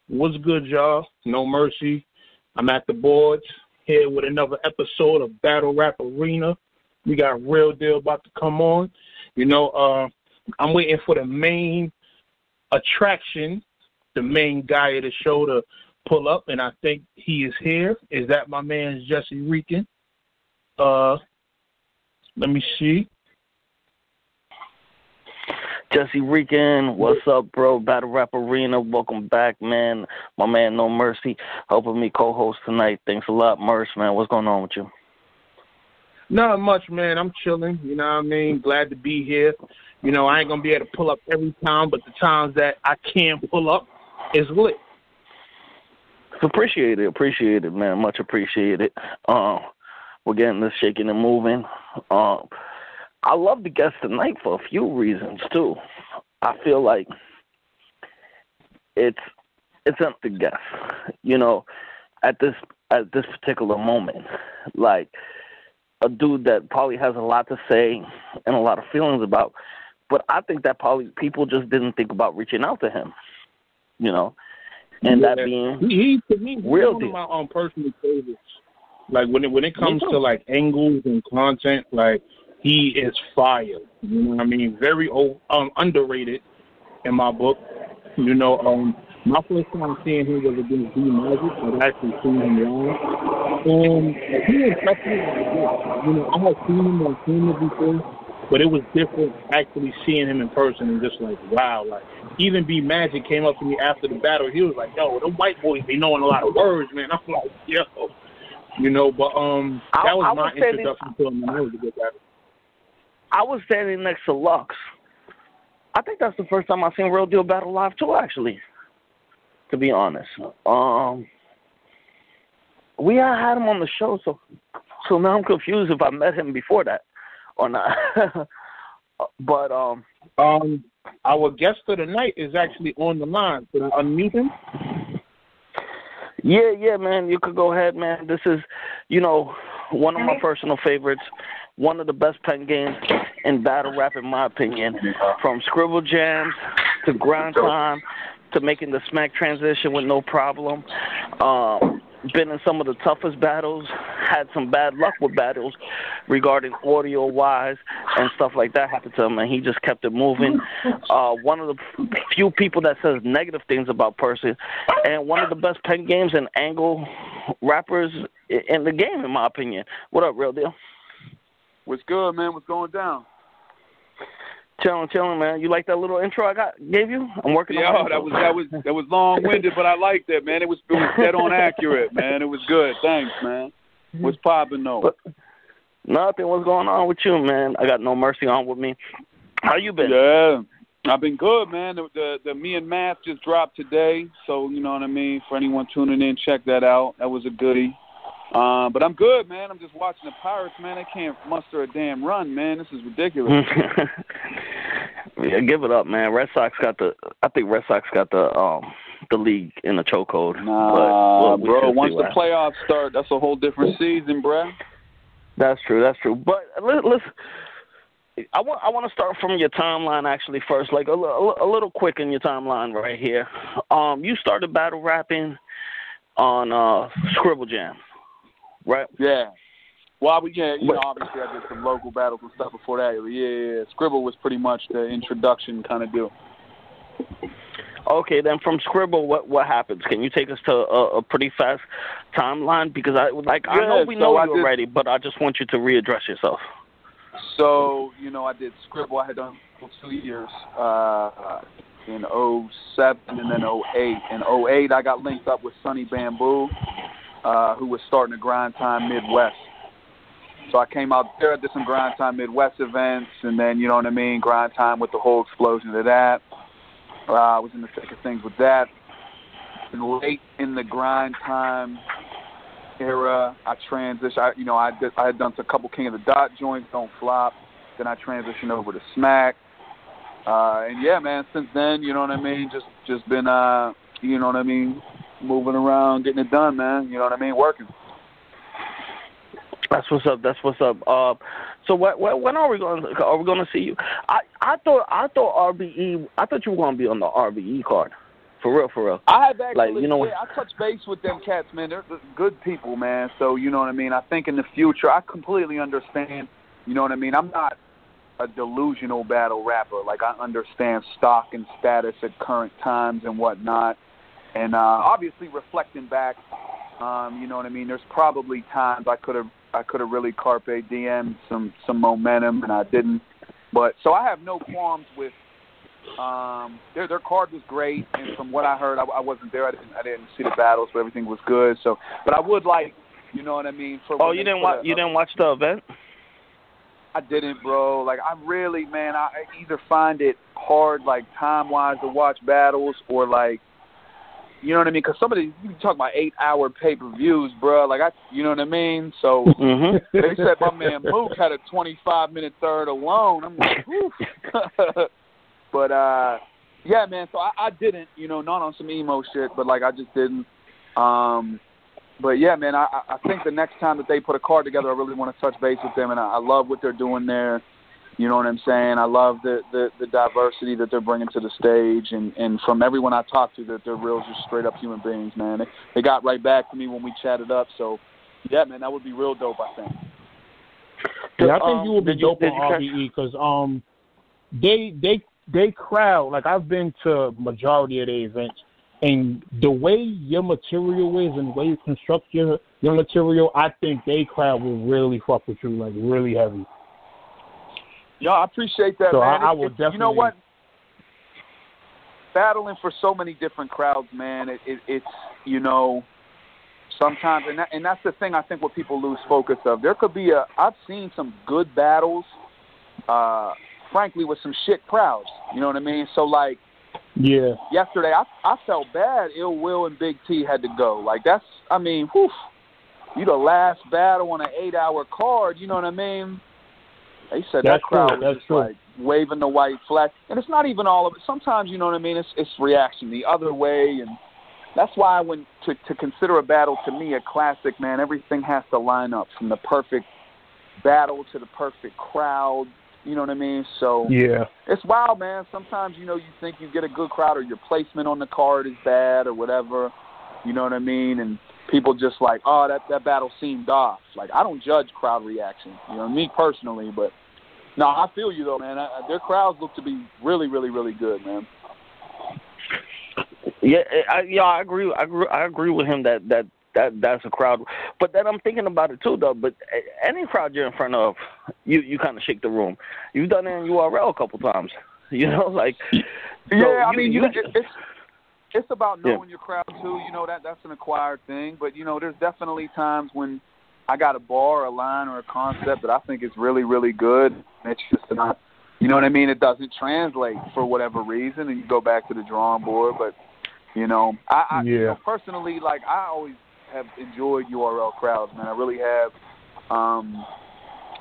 What's good, y'all? No Mercy. I'm at the boards here with another episode of Battle Rap Arena. We got Real Deal about to come on. You know, I'm waiting for the main attraction, the main guy of the show to pull up, and I think he is here. Is that my man Jesse Rican? Let me see. Jesse Rican, what's up, bro? Battle Rap Arena, welcome back, man. My man, No Mercy, helping me co-host tonight. Thanks a lot, Merce, man. What's going on with you? Not much, man. I'm chilling. You know what I mean? Glad to be here. You know, I ain't going to be able to pull up every time, but the times that I can pull up is lit. Appreciate it, man. Much appreciated. We're getting this shaking and moving. I love the guest tonight for a few reasons too. I feel like it's up to guess, you know, at this particular moment. Like a dude that probably has a lot to say and a lot of feelings about, but I think that probably people just didn't think about reaching out to him, you know, and that being he's Real one Deal. of my personal favorites. Like when it comes to like angles and content, like. He is fire. You know what I mean? Very underrated in my book. You know, my first time seeing him was against D Magic. I've actually seen him live. And he impressed me. You know, I had seen him on camera before, but it was different actually seeing him in person and just like, wow. Like, even B Magic came up to me after the battle. He was like, yo, them white boys be knowing a lot of words, man. I'm like, yo. You know, but that was my introduction to him, and that was a good battle. I was standing next to Lux. I think that's the first time I've seen Real Deal battle live too, actually, to be honest. We had him on the show, so now I'm confused if I met him before that or not. But our guest for the night is actually on the line. Can I unmute him? Yeah, man. You could go ahead, man. This is, you know, one of my personal favorites. One of the best pen games in battle rap, in my opinion. From scribble jams to grind time to making the smack transition with no problem. Been in some of the toughest battles. Had some bad luck with battles regarding audio-wise and stuff like that happened to him, and he just kept it moving. One of the few people that says negative things about Percy, and one of the best pen games and angle rappers in the game, in my opinion. What up, Real Deal? What's good, man? What's going down? Chilling, man. You like that little intro I gave you? I'm working on it. That was long-winded, but I liked it, man. It was dead on accurate, man. It was good. Thanks, man. What's poppin' though? Nothing. What's going on with you, man? I got No Mercy on with me. How you been? Yeah, I've been good, man. The Me and Math just dropped today, so you know what I mean. For anyone tuning in, check that out. That was a goodie. But I'm good, man. I'm just watching the Pirates, man. They can't muster a damn run, man. This is ridiculous. Yeah, give it up, man. I think Red Sox got the league in the chokehold. Nah, bro. Once the playoffs start, that's a whole different season, bro. That's true. But let's. I want to start from your timeline actually first, like a little quick in your timeline right here. You started battle rapping on Scribble Jam. Right. Yeah. Well, you know, obviously I did some local battles and stuff before that. Yeah. Scribble was pretty much the introduction kind of deal. Okay, then from Scribble, what happens? Can you take us to a pretty fast timeline? Because I know we know you already, but I just want you to readdress yourself. So, you know, I did Scribble. I had done 2 years in 07 and then 08. In 08, I got linked up with Sonny Bamboo, who was starting a Grind Time Midwest. So I came out there, did some Grind Time Midwest events, and then, you know what I mean, Grind Time with the whole explosion of that. I was in the thick of things with that. And late in the Grind Time era, I transitioned. I had done a couple King of the Dot joints, Don't Flop. Then I transitioned over to Smack. And yeah, man, since then, you know what I mean, just been, you know what I mean, moving around, getting it done, man. You know what I mean, working. That's what's up. That's what's up. So when are we going? Are we going to see you? I thought RBE. I thought you were going to be on the RBE card. For real. I have actually, like, you know, I touch base with them cats, man. They're good people, man. So, you know what I mean? I think in the future, I completely understand, you know what I mean? I'm not a delusional battle rapper. Like, I understand stock and status at current times and whatnot. And obviously reflecting back, you know what I mean? There's probably times I could have really carpe diem some momentum, and I didn't. But so I have no qualms with. Their card was great, and from what I heard, I wasn't there. I didn't see the battles, but everything was good. So, but I would like, you know what I mean. You didn't watch the event? I didn't, bro. Like, I really, man, I either find it hard, like time-wise, to watch battles, or like, you know what I mean? Because some of these, you can talk about 8-hour pay-per-views, bro. Like, you know what I mean? So they said my man Mook had a 25-minute third alone. I'm like, whew. But, yeah, man, so I didn't, you know, not on some emo shit, but, like, I just didn't. But, yeah, man, I think the next time that they put a card together, I really want to touch base with them, and I love what they're doing there. You know what I'm saying? I love the diversity that they're bringing to the stage, and from everyone I talked to, that they're real, just straight-up human beings, man. They got right back to me when we chatted up. So, yeah, man, that would be real dope, I think. Yeah, I think you would be dope on RBE because they crowd, like, I've been to majority of the events, and the way your material is and the way you construct your material, I think they crowd will really fuck with you, like, really heavy. Yeah, I appreciate that, so man. I will definitely. You know what? Battling for so many different crowds, man, it's, you know, sometimes, and that's the thing I think what people lose focus of. There could be I've seen some good battles, frankly, with some shit crowds. You know what I mean? So, like, yeah. Yesterday, I felt bad. Ill Will and Big T had to go. Like, that's, I mean, whew, you the last battle on an 8-hour card. You know what I mean? They said that crowd was just like waving the white flag, and it's not even all of it. Sometimes, you know what I mean? It's reaction the other way, and that's why when to consider a battle to me a classic, man, everything has to line up from the perfect battle to the perfect crowd. You know what I mean? So yeah, it's wild, man. Sometimes, you know, you think you get a good crowd or your placement on the card is bad or whatever. You know what I mean? And people just like, oh, that battle seemed off. Like, I don't judge crowd reaction, you know, me personally. But, no, I feel you, though, man. Their crowds look to be really, really, really good, man. Yeah, I agree. I agree with him that's a crowd. But then I'm thinking about it too, though. But any crowd you're in front of, you kind of shake the room. You've done it in URL a couple times. You know, like. Yeah, I mean, it's about knowing your crowd too. You know, that's an acquired thing. But, you know, there's definitely times when I got a bar, a line, or a concept that I think is really, really good. And it's just not, you know what I mean? It doesn't translate for whatever reason, and you go back to the drawing board. But, you know, you know, personally, like, I always have enjoyed URL crowds, man. I really have.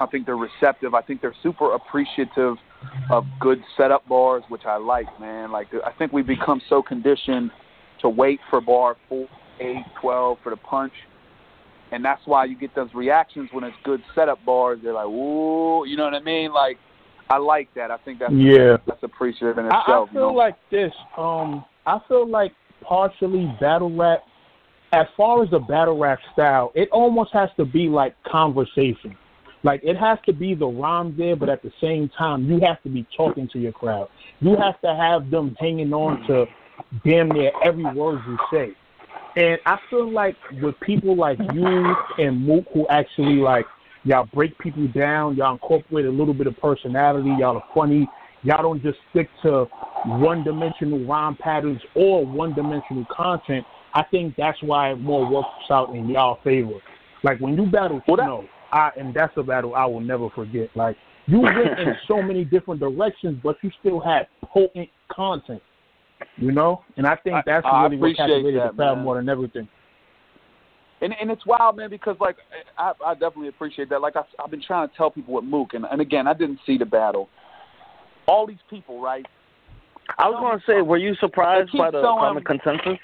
I think they're receptive. I think they're super appreciative of good setup bars, which I like, man. Like, I think we've become so conditioned to wait for bar 4, 8, 12 for the punch. And that's why you get those reactions when it's good setup bars. They're like, ooh, you know what I mean? Like, I like that. I think that's appreciative in itself. I feel like this. I feel like partially battle rap, as far as the battle rap style, it almost has to be like conversation. Like, it has to be the rhyme there, but at the same time, you have to be talking to your crowd. You have to have them hanging on to damn near every word you say. And I feel like with people like you and Mook, who actually, like, y'all break people down, y'all incorporate a little bit of personality, y'all are funny, y'all don't just stick to one-dimensional rhyme patterns or one-dimensional content, I think that's why it more works out in y'all favor. Like, when you battle Snow, and that's a battle I will never forget. Like, you went in so many different directions, but you still had potent content, you know? And I think that's really what captivated the crowd more than everything. And it's wild, man, because, like, I definitely appreciate that. Like, I've been trying to tell people with Mook, and again, I didn't see the battle. All these people, right? I was going to say, were you surprised by the common consensus?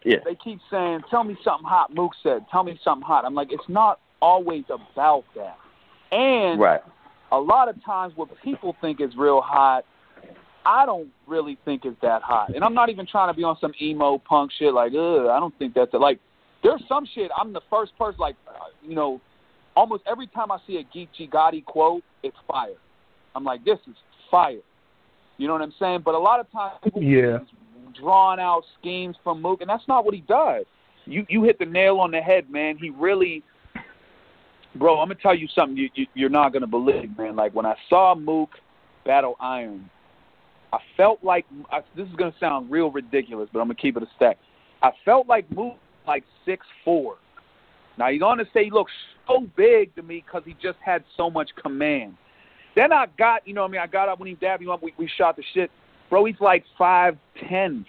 Yeah. They keep saying, tell me something hot, Mook said. Tell me something hot. I'm like, it's not always about that. And a lot of times what people think is real hot, I don't really think is that hot. And I'm not even trying to be on some emo punk shit like, I don't think that's it. Like, there's some shit, I'm the first person, like, almost every time I see a Geechee Gotti quote, it's fire. I'm like, this is fire. You know what I'm saying? But a lot of times people drawn out schemes from Mook, and that's not what he does. You hit the nail on the head, man. He really, bro, I'm going to tell you something you're not going to believe, man. Like, when I saw Mook battle Iron, I felt like, this is going to sound real ridiculous, but I'm going to keep it a stack. I felt like Mook like 6'4". Now, you're going to say he looks so big to me because he just had so much command. Then I got, I got up when he dabbed him up, we shot the shit. Bro, he's like 5'10",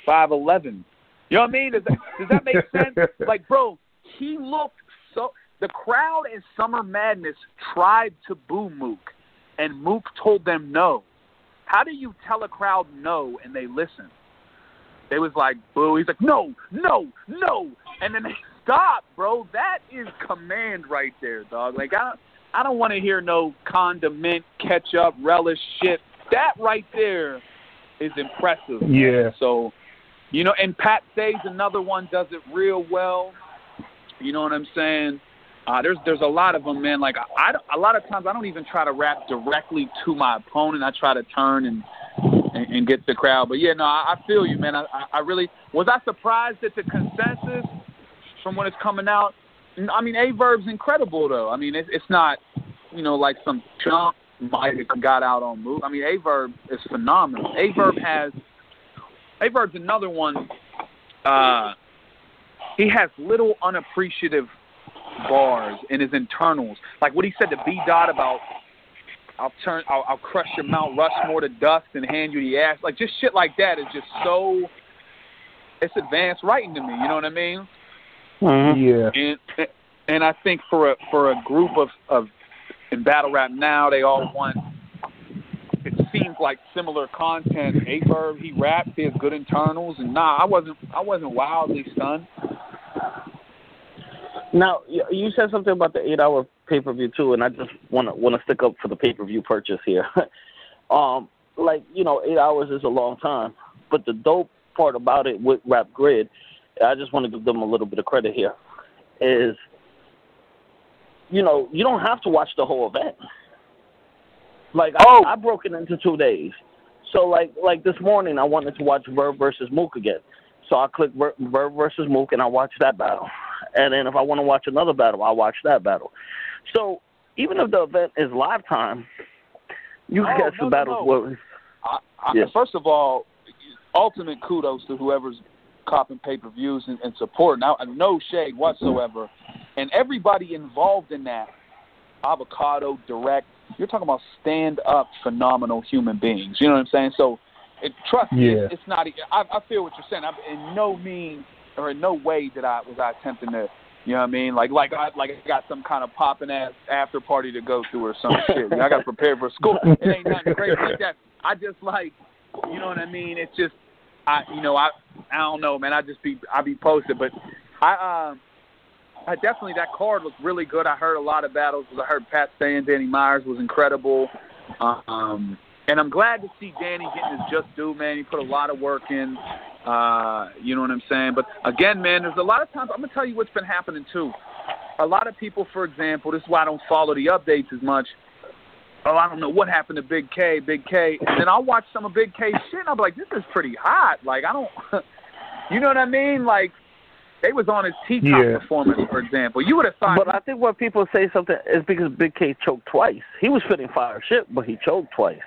5'11". You know what I mean? Does that make sense? Like, bro, he looked so – the crowd in Summer Madness tried to boo Mook, and Mook told them no. How do you tell a crowd no and they listen? They was like, boo. He's like, no, no, no. And then they stopped, bro. That is command right there, dog. Like, I don't want to hear no condiment, ketchup, relish shit. That right there is impressive. Yeah. Man. So, and Pat Say's another one, does it real well. You know what I'm saying? There's a lot of them, man. Like, a lot of times I don't even try to rap directly to my opponent. I try to turn and get the crowd. But, yeah, no, I feel you, man. I really – was I surprised at the consensus from when it's coming out? I mean, A-Verb's incredible, though. I mean, it's not, like some chump might have got out on Mook. I mean, A-Verb is phenomenal. A-Verb's another one. He has little unappreciative bars in his internals. Like what he said to B-Dot about, I'll crush your Mount Rushmore to dust and hand you the ass. Like, just shit like that is just so, it's advanced writing to me. You know what I mean? Yeah. And I think for a group of in battle rap now, they all want, it seems like similar content. A-Verb, he raps, he has good internals, and I wasn't wildly stunned. Now, you said something about the 8-hour pay-per-view too, and I just want to stick up for the pay-per-view purchase here. 8 hours is a long time, but the dope part about it with Rap Grid, I just want to give them a little bit of credit here, is, you don't have to watch the whole event. Like, I broke it into 2 days. So, like this morning, I wanted to watch Verb versus Mook again. So I clicked Verb versus Mook, and I watched that battle. And then if I want to watch another battle, I'll watch that battle. So even if the event is live time, you can catch the battles. No. First of all, ultimate kudos to whoever's copping pay-per-views and support. Now, no shade whatsoever. And everybody involved in that, Avocado, Direct, you're talking about stand-up, phenomenal human beings. You know what I'm saying? So, trust me, it's not – I feel what you're saying. In no means or in no way was I attempting to, you know what I mean? Like I got some kind of popping ass after party to go through or some shit. I got prepared for school. It ain't nothing crazy like that. I just you know what I mean? It's just, I don't know, man. I be posted, but I definitely, that card looked really good. I heard a lot of battles. I heard Pat Stay and Danny Myers was incredible. And I'm glad to see Danny getting his just due, man. He put a lot of work in. You know what I'm saying? But, again, man, there's a lot of times – I'm going to tell you what's been happening, too. A lot of people, for example, this is why I don't follow the updates as much. Oh, I don't know what happened to Big K. And then I'll watch some of Big K's shit, and I'll be like, this is pretty hot. Like, I don't – you know what I mean? Like, they was on his T-Top performance, for example. You would have thought – But I think when people say something, it's because Big K choked twice. He was spitting fire shit, but he choked twice.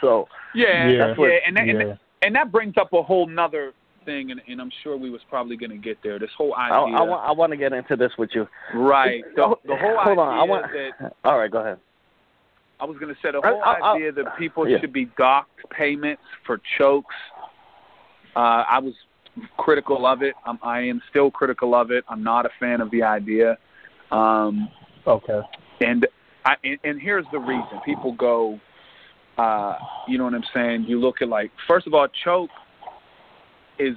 So and that brings up a whole nother thing, and I'm sure we was probably going to get there. This whole idea. I want to get into this with you. Right. The whole hold idea on. that. All right, go ahead. I was going to say the whole idea that people should be docked payments for chokes. I was critical of it. I am still critical of it. I'm not a fan of the idea. Okay. And here's the reason. People go. You know what I'm saying? You look at, like, first of all, choke is,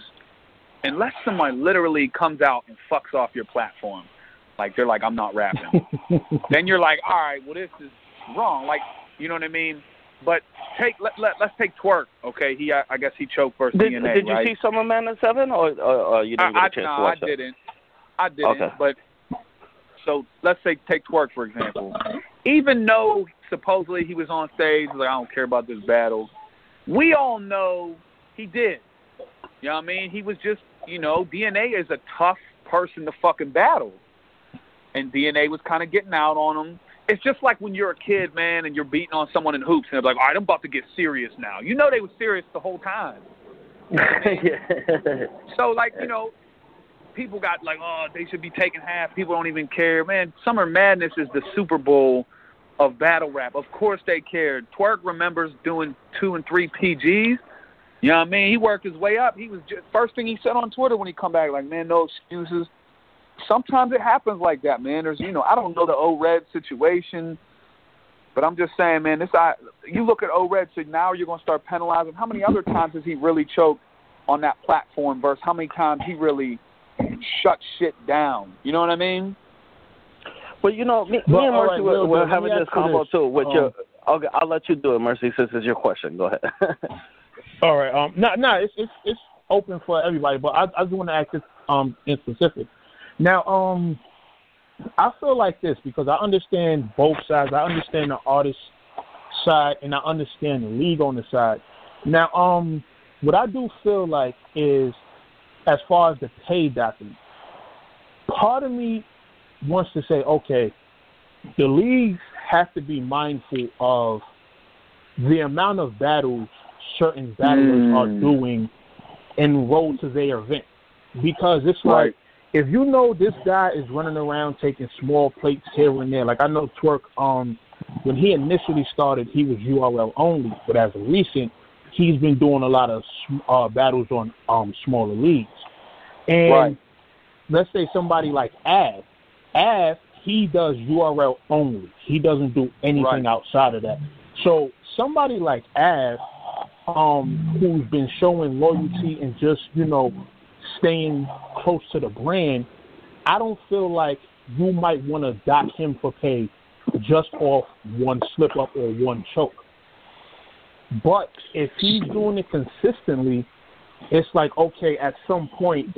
unless someone literally comes out and fucks off your platform, Like, they're like, I'm not rapping. Then you're like, all right, well, this is wrong. Like, you know what I mean? But let's take Twerk, okay? I guess he choked versus DNA, Did you right? see Summer Madness 7, or you didn't get a chance to watch that? I didn't. Okay. But so let's say take Twerk, for example. Even though supposedly he was on stage, like, I don't care about this battle, we all know he did. You know what I mean? He was just, DNA is a tough person to fucking battle. And DNA was kind of getting out on him. It's just like when you're a kid, man, and you're beating on someone in hoops, and they're like, all right, I'm about to get serious now. You know they were serious the whole time. You know what I mean? Yeah. So, like, people got like, oh, they should be taking half. People don't even care. Man, Summer Madness is the Super Bowl of battle rap. Of course they cared. Twerk remembers doing 2 and 3 PGs. You know what I mean? He worked his way up. He was just, first thing he said on Twitter when he come back, like, man, no excuses. Sometimes it happens like that, man. There's, I don't know the O-Red situation, but I'm just saying, man, you look at O-Red, so now you're going to start penalizing. How many other times has he really choked on that platform versus how many times he really shut shit down? You know what I mean? Well, me and Mercy were having this combo too. With okay, I'll let you do it, Mercy, since it's your question. Go ahead. All right. It's open for everybody, but I just want to ask this in specific. Now, I feel like this because I understand both sides. I understand the artist side, and I understand the league on the side. Now, what I do feel like is, as far as the pay document, part of me wants to say, okay, the leagues have to be mindful of the amount of battles certain battlers are doing en route to their event. Because it's like, if you know this guy is running around taking small plates here and there, like I know Twerk, when he initially started, he was URL only, but as of recent, he's been doing a lot of battles on smaller leagues. And let's say somebody like Av, he does URL only. He doesn't do anything outside of that. So somebody like Av, who's been showing loyalty and just, staying close to the brand, I don't feel like you might want to dock him for pay just off one slip up or one choke. But if he's doing it consistently, it's like, okay, at some point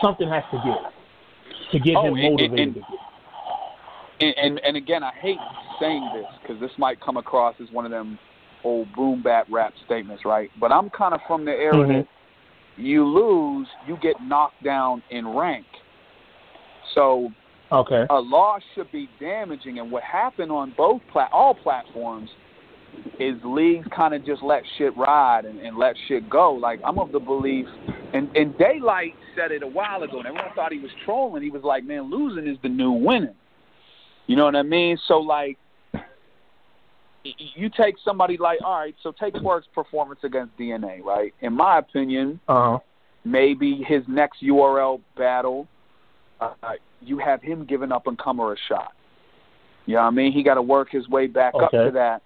something has to get him motivated. And again, I hate saying this because this might come across as one of them old boom bap rap statements, right? But I'm kind of from the era that you lose, you get knocked down in rank. So a loss should be damaging. And what happened on all platforms is leagues kind of just let shit ride and let shit go. Like, I'm of the belief, and Daylight said it a while ago, and everyone thought he was trolling. He was like, man, losing is the new winning. You know what I mean? So, like, you take somebody like, all right, so take Twerk's performance against DNA, right? In my opinion, maybe his next URL battle, you have him giving up and comer a shot. You know what I mean? He got to work his way back up to that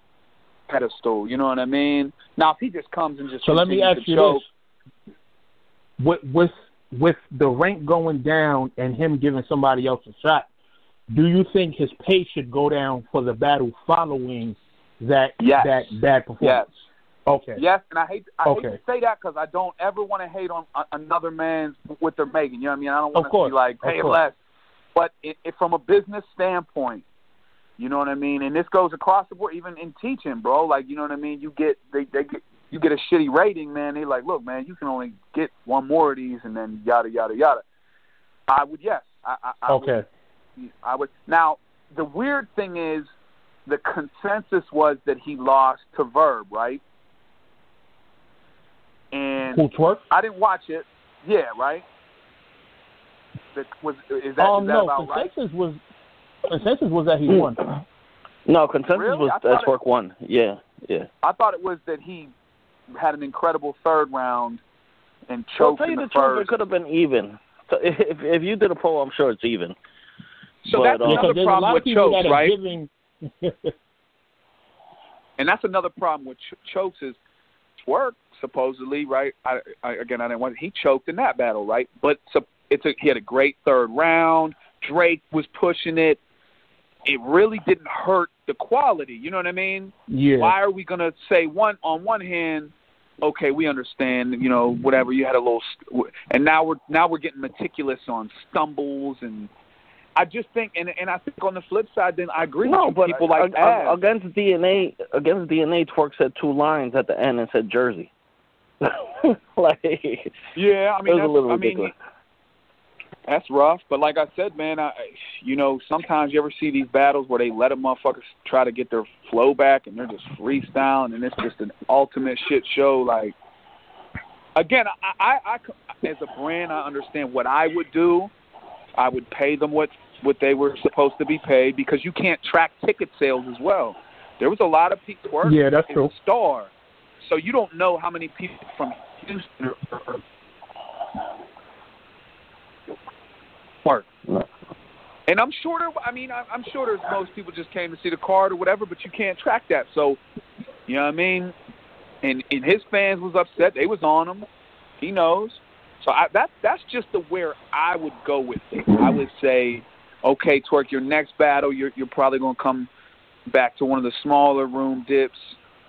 pedestal. You know what I mean? Now, if he just comes and just... So let me ask you this. With the rank going down and him giving somebody else a shot, do you think his pay should go down for the battle following that bad performance? Yes. Okay. Yes, and I hate to say that because I don't ever want to hate on another man's what they're making. You know what I mean? I don't want to be like, pay less. But from a business standpoint, you know what I mean? And this goes across the board, even in teaching, bro. Like, you know what I mean? You get a shitty rating, man. They like, look, man, you can only get one more of these, and then yada yada yada. I would, yes. I would. Now, the weird thing is, the consensus was that he lost to Verb, right? And who, Twerk? I didn't watch it. Yeah, right. Is that about right? Consensus was that he won. No, consensus was that Twerk won. Yeah. I thought it was that he had an incredible third round and choked in the first. Truth, it could have been even. So if you did a poll, I'm sure it's even. So that's another problem with chokes, right? And that's another problem with chokes is Twerk supposedly, right? I didn't want. He choked in that battle, right? But he had a great third round. Drake was pushing it. It really didn't hurt the quality. You know what I mean? Yeah. Why are we gonna say on one hand, okay, we understand, you know, whatever, you had a little, and now we're getting meticulous on stumbles, and I just think, and I think on the flip side, then I agree with but people like against DNA, Twerk said 2 lines at the end and said Jersey. Like, yeah, I mean, it was a little ridiculous. That's rough, but like I said, man, you know, sometimes you ever see these battles where they let a motherfucker try to get their flow back and they're just freestyling and it's just an ultimate shit show. Like, again, I as a brand, I understand what I would do. I would pay them what they were supposed to be paid because you can't track ticket sales as well. There was a lot of people. Yeah, that's true. Star, so you don't know how many people from Houston are work. And I'm sure I'm sure there's most people just came to see the card or whatever, but you can't track that. So, you know what I mean? And his fans was upset. They was on him. He knows. So that's just where I would go with it. I would say, okay, Twerk, your next battle, you're probably going to come back to one of the smaller room dips,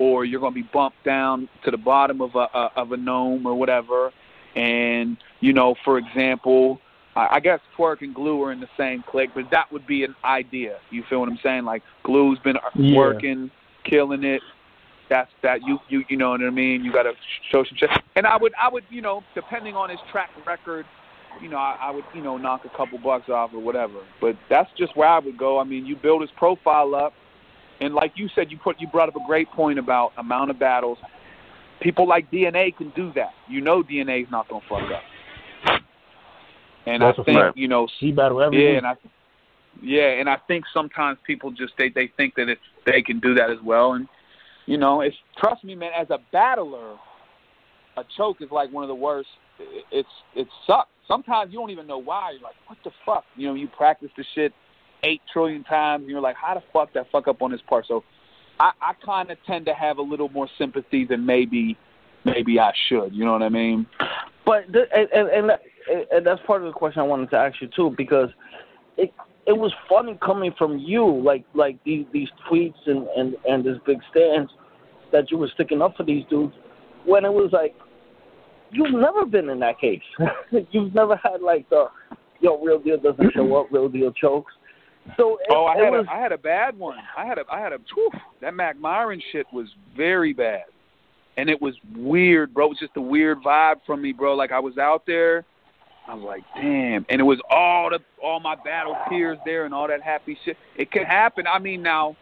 or you're going to be bumped down to the bottom of a gnome or whatever. And, you know, for example, I guess Twerk and Glue are in the same clique, but that would be an idea. You feel what I'm saying? Like, Glue's been working, killing it. That's that you know what I mean? You got to show some shit. And I would, you know, depending on his track record, you know, I would, you know, knock a couple bucks off or whatever. But that's just where I would go. I mean, you build his profile up, and like you said, you brought up a great point about amount of battles. People like DNA can do that. You know, DNA's not gonna fuck up. And that's I think, you know, he battle every week. And I think sometimes people just they think that they can do that as well. And you know, trust me, man, as a battler, a choke is like one of the worst. It sucks. Sometimes you don't even know why. You're like, what the fuck? You know, you practice the shit 8 trillion times, and you're like, how the fuck that fuck up on this part? So I kind of tend to have a little more sympathy than maybe I should. You know what I mean? But and that's part of the question I wanted to ask you too, because it was funny coming from you, like these tweets and this big stance that you were sticking up for these dudes, when it was like you've never been in that case. You've never had like the Real Deal doesn't show up, Real Deal chokes. So I had a bad one. I had a that Mac Myron shit was very bad. And it was weird, bro. It was just a weird vibe from me, bro. Like, I was out there. I was like, damn. And it was all my battle peers there and all that happy shit. It can happen. I mean, now,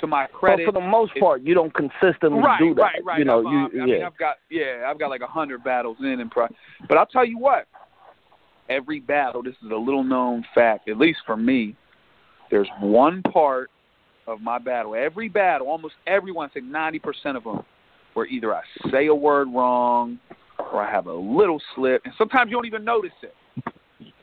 to my credit. But for the most part, you don't consistently do that. Right. You know, I mean, I've got like 100 battles in but I'll tell you what. Every battle, this is a little known fact, at least for me, there's one part of my battle. Every battle, almost everyone, say 90% of them, where either I say a word wrong or I have a little slip, and sometimes you don't even notice it.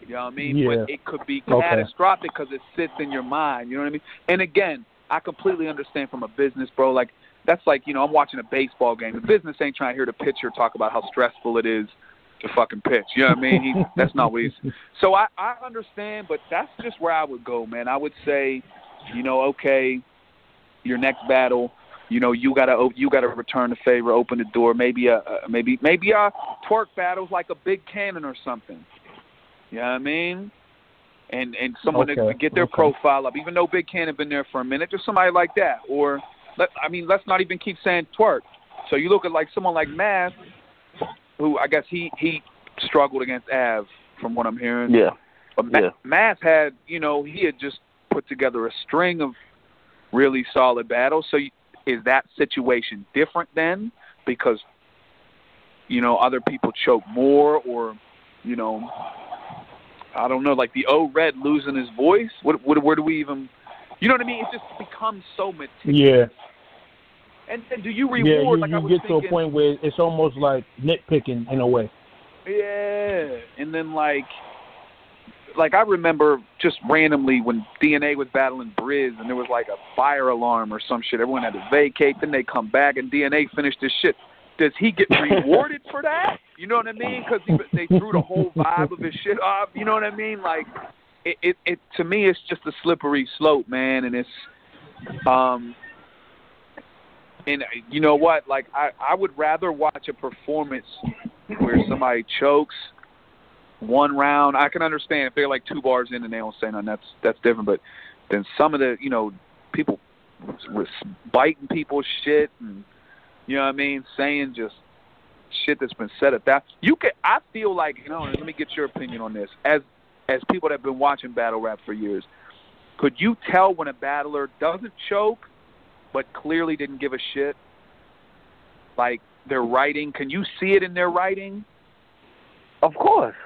You know what I mean? Yeah. But it could be catastrophic because it sits in your mind. You know what I mean? And again, I completely understand from a business, bro. Like, that's like, you know, I'm watching a baseball game. The business ain't trying to hear the pitcher talk about how stressful it is to fucking pitch. You know what I mean? That's not what he's. So I understand, but that's just where I would go, man. I would say, you know, okay, your next battle, you know, you gotta return the favor, open the door. Maybe a Twerk battle's like a big cannon or something. You know what I mean? And someone to get their profile up, even though Big Cannon been there for a minute, just somebody like that. Or let's not even keep saying Twerk. So you look at like someone like Math, who I guess he struggled against Av, from what I'm hearing. Yeah. But Math had, you know, he had just put together a string of really solid battles. So is that situation different then? Because, you know, other people choke more, or, you know, I don't know, like the O-Red losing his voice? Where do we even, you know what I mean? It just becomes so meticulous. Yeah. And do you reward? Yeah, you get to a point where it's almost like nitpicking in a way. Yeah. And then like I remember just randomly when DNA was battling Briz and there was like a fire alarm or some shit. Everyone had to vacate. Then they come back and DNA finished this shit does he get rewarded for that? You know what I mean? Because they threw the whole vibe of his shit off. You know what I mean? Like, it to me, it's just a slippery slope, man. And it's, and you know what? Like, I would rather watch a performance where somebody chokes one round. I can understand if they're like 2 bars in and they don't say nothing. That's different. But then some of the, people was biting people's shit and, you know what I mean, saying just shit that's been said at that. I feel like, let me get your opinion on this. As people that have been watching battle rap for years, could you tell when a battler doesn't choke but clearly didn't give a shit? Like their writing, can you see it in their writing? Of course.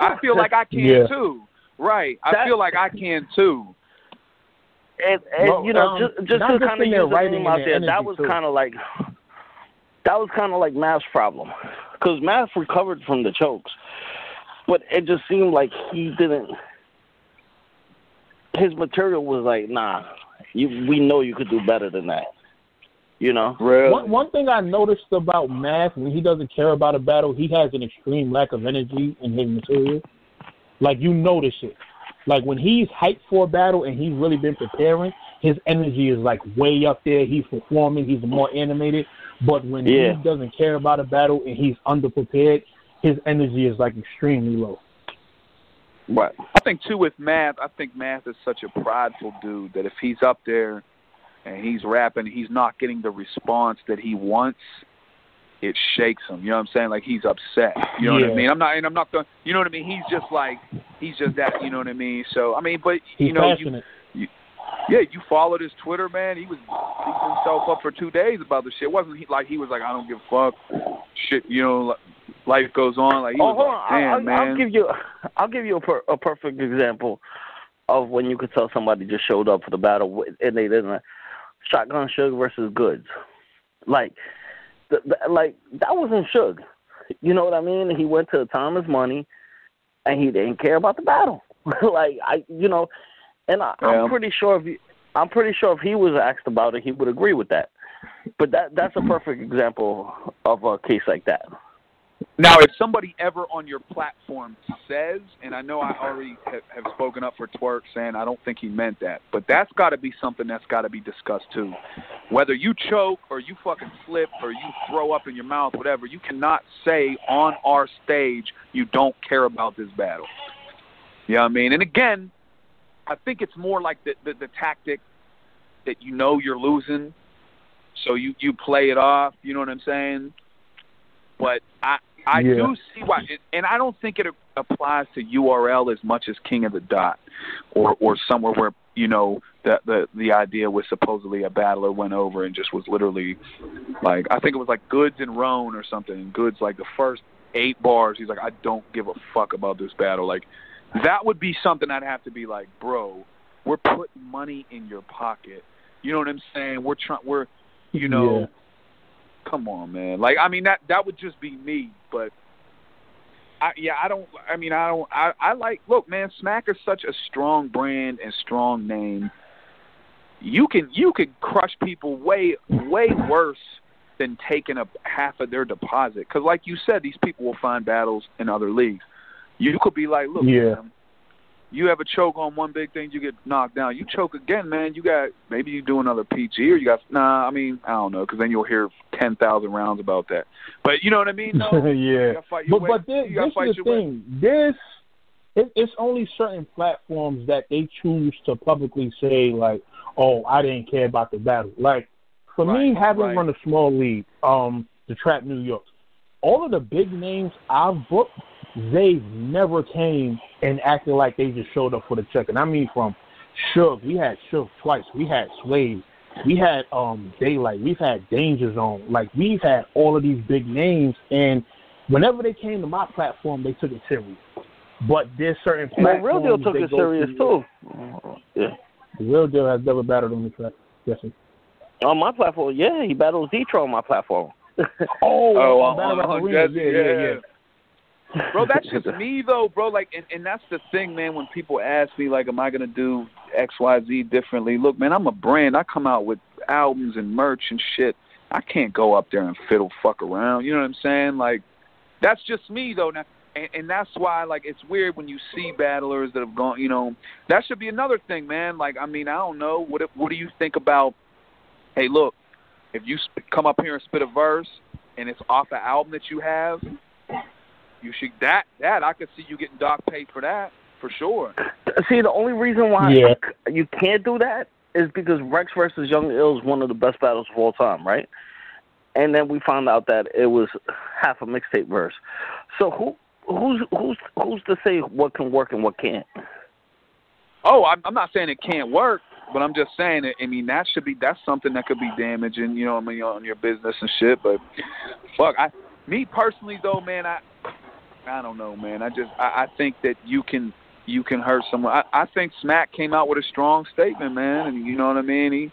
I feel like I can too. Right. I feel like I can too. And just to kind of use the name out there, that was kind of like Math's problem, because Math recovered from the chokes, but it just seemed like he didn't. His material was like, nah, we know you could do better than that. Really? One thing I noticed about Math, when he doesn't care about a battle, he has an extreme lack of energy in his material. Like, you notice it. Like, when he's hyped for a battle and he's really been preparing, his energy is, like, way up there. He's performing. He's more animated. But when he doesn't care about a battle and he's underprepared, his energy is, like, extremely low. Right. I think, too, with Math, Math is such a prideful dude that if he's up there and he's rapping, he's not getting the response that he wants, it shakes him. You know what I'm saying? Like, he's upset. You know what I mean? I'm not the, you know what I mean? He's just that, you know what I mean? So, I mean, but, he's passionate. You followed his Twitter, man. He was beating himself up for 2 days about the shit. It wasn't he was like, I don't give a fuck. Shit, life goes on. Like, he was like, damn, man. I'll give you a perfect example of when you could tell somebody just showed up for the battle and they didn't. Shotgun Suge versus Goods. Like, that wasn't Suge. You know what I mean? He went to the time his money, and he didn't care about the battle. I'm pretty sure if he was asked about it, he would agree with that. But that's a perfect example of a case like that. Now, if somebody ever on your platform says, and I know I already have spoken up for Twerk saying I don't think he meant that, but that's got to be something that's got to be discussed too. Whether you choke or you fucking slip or you throw up in your mouth, whatever, you cannot say on our stage you don't care about this battle. You know what I mean? And again, I think it's more like the tactic that you're losing, so you play it off, you know what I'm saying? But I do see why, and I don't think it applies to URL as much as King of the Dot or somewhere where, the idea was supposedly a battler went over and just was literally like, I think it was like Goods and Roan or something. And Goods, like the first 8 bars, he's like, I don't give a fuck about this battle. Like, that would be something I'd have to be like, bro, we're putting money in your pocket. You know what I'm saying? Come on, man. Like, I mean, that would just be me, but look, man, Smack is such a strong brand and strong name. You could crush people way worse than taking up half of their deposit. Because like you said, these people will find battles in other leagues. You could be like, look, man, you have a choke on one big thing, you get knocked down. You choke again, man, maybe you do another PG or I don't know, because then you'll hear 10,000 rounds about that. But you know what I mean? No, but this is the thing. It's only certain platforms that they choose to publicly say, like, oh, I didn't care about the battle. Like, for me, having run a small league, the Trap New York, all of the big names I've booked, they never came and acted like they just showed up for the check. And I mean, from Suge, we had Suge twice. We had Swave. We had Daylight. We've had Danger Zone. Like, we've had all of these big names. And whenever they came to my platform, they took it serious. But there's certain platforms. Real Deal took it serious, too. Yeah. The Real Deal has never battled on the track. Yes, sir. On my platform, yeah. He battles Detro on my platform. Yeah. Bro, that's just me, though, bro. Like, and that's the thing, man, when people ask me, like, am I going to do X, Y, Z differently? Look, man, I'm a brand. I come out with albums and merch and shit I can't go up there and fiddle fuck around. You know what I'm saying? Like, that's just me, though. Now, and that's why, like, it's weird when you see battlers that have gone, you know. That should be another thing, man. Like, I mean, I don't know. What do you think about, hey, look, if you come up here and spit a verse and it's off an album that you have, you should, that I could see you getting doc paid for that, for sure. See, the only reason why you can't do that is because Rex versus Young Ill is one of the best battles of all time, right? And then we found out that it was half a mixtape verse. So who's to say what can work and what can't? Oh, I'm not saying it can't work, but I'm just saying it. I mean, that's something that could be damaging, you know what I mean, on your business and shit. But fuck, me personally though, man, I don't know, man. I think that you can hurt someone. I think Smack came out with a strong statement, man, and you know what I mean? He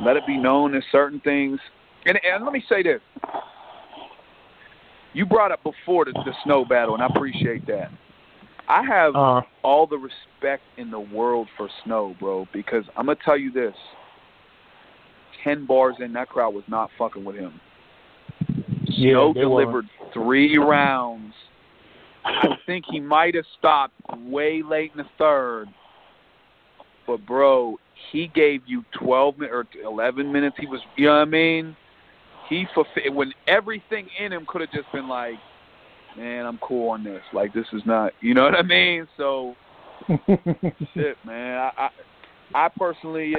let it be known that certain things. And let me say this. You brought up before the Snow battle, and I appreciate that. I have all the respect in the world for Snow, bro, because I'm going to tell you this. 10 bars in, that crowd was not fucking with him. Snow delivered 3 rounds. I think he might have stopped way late in the third. But, bro, he gave you 12 or 11 minutes. He was, you know what I mean? He fulfilled, when everything in him could have just been like, man, I'm cool on this. Like, this is not, you know what I mean? So, shit, man. I personally,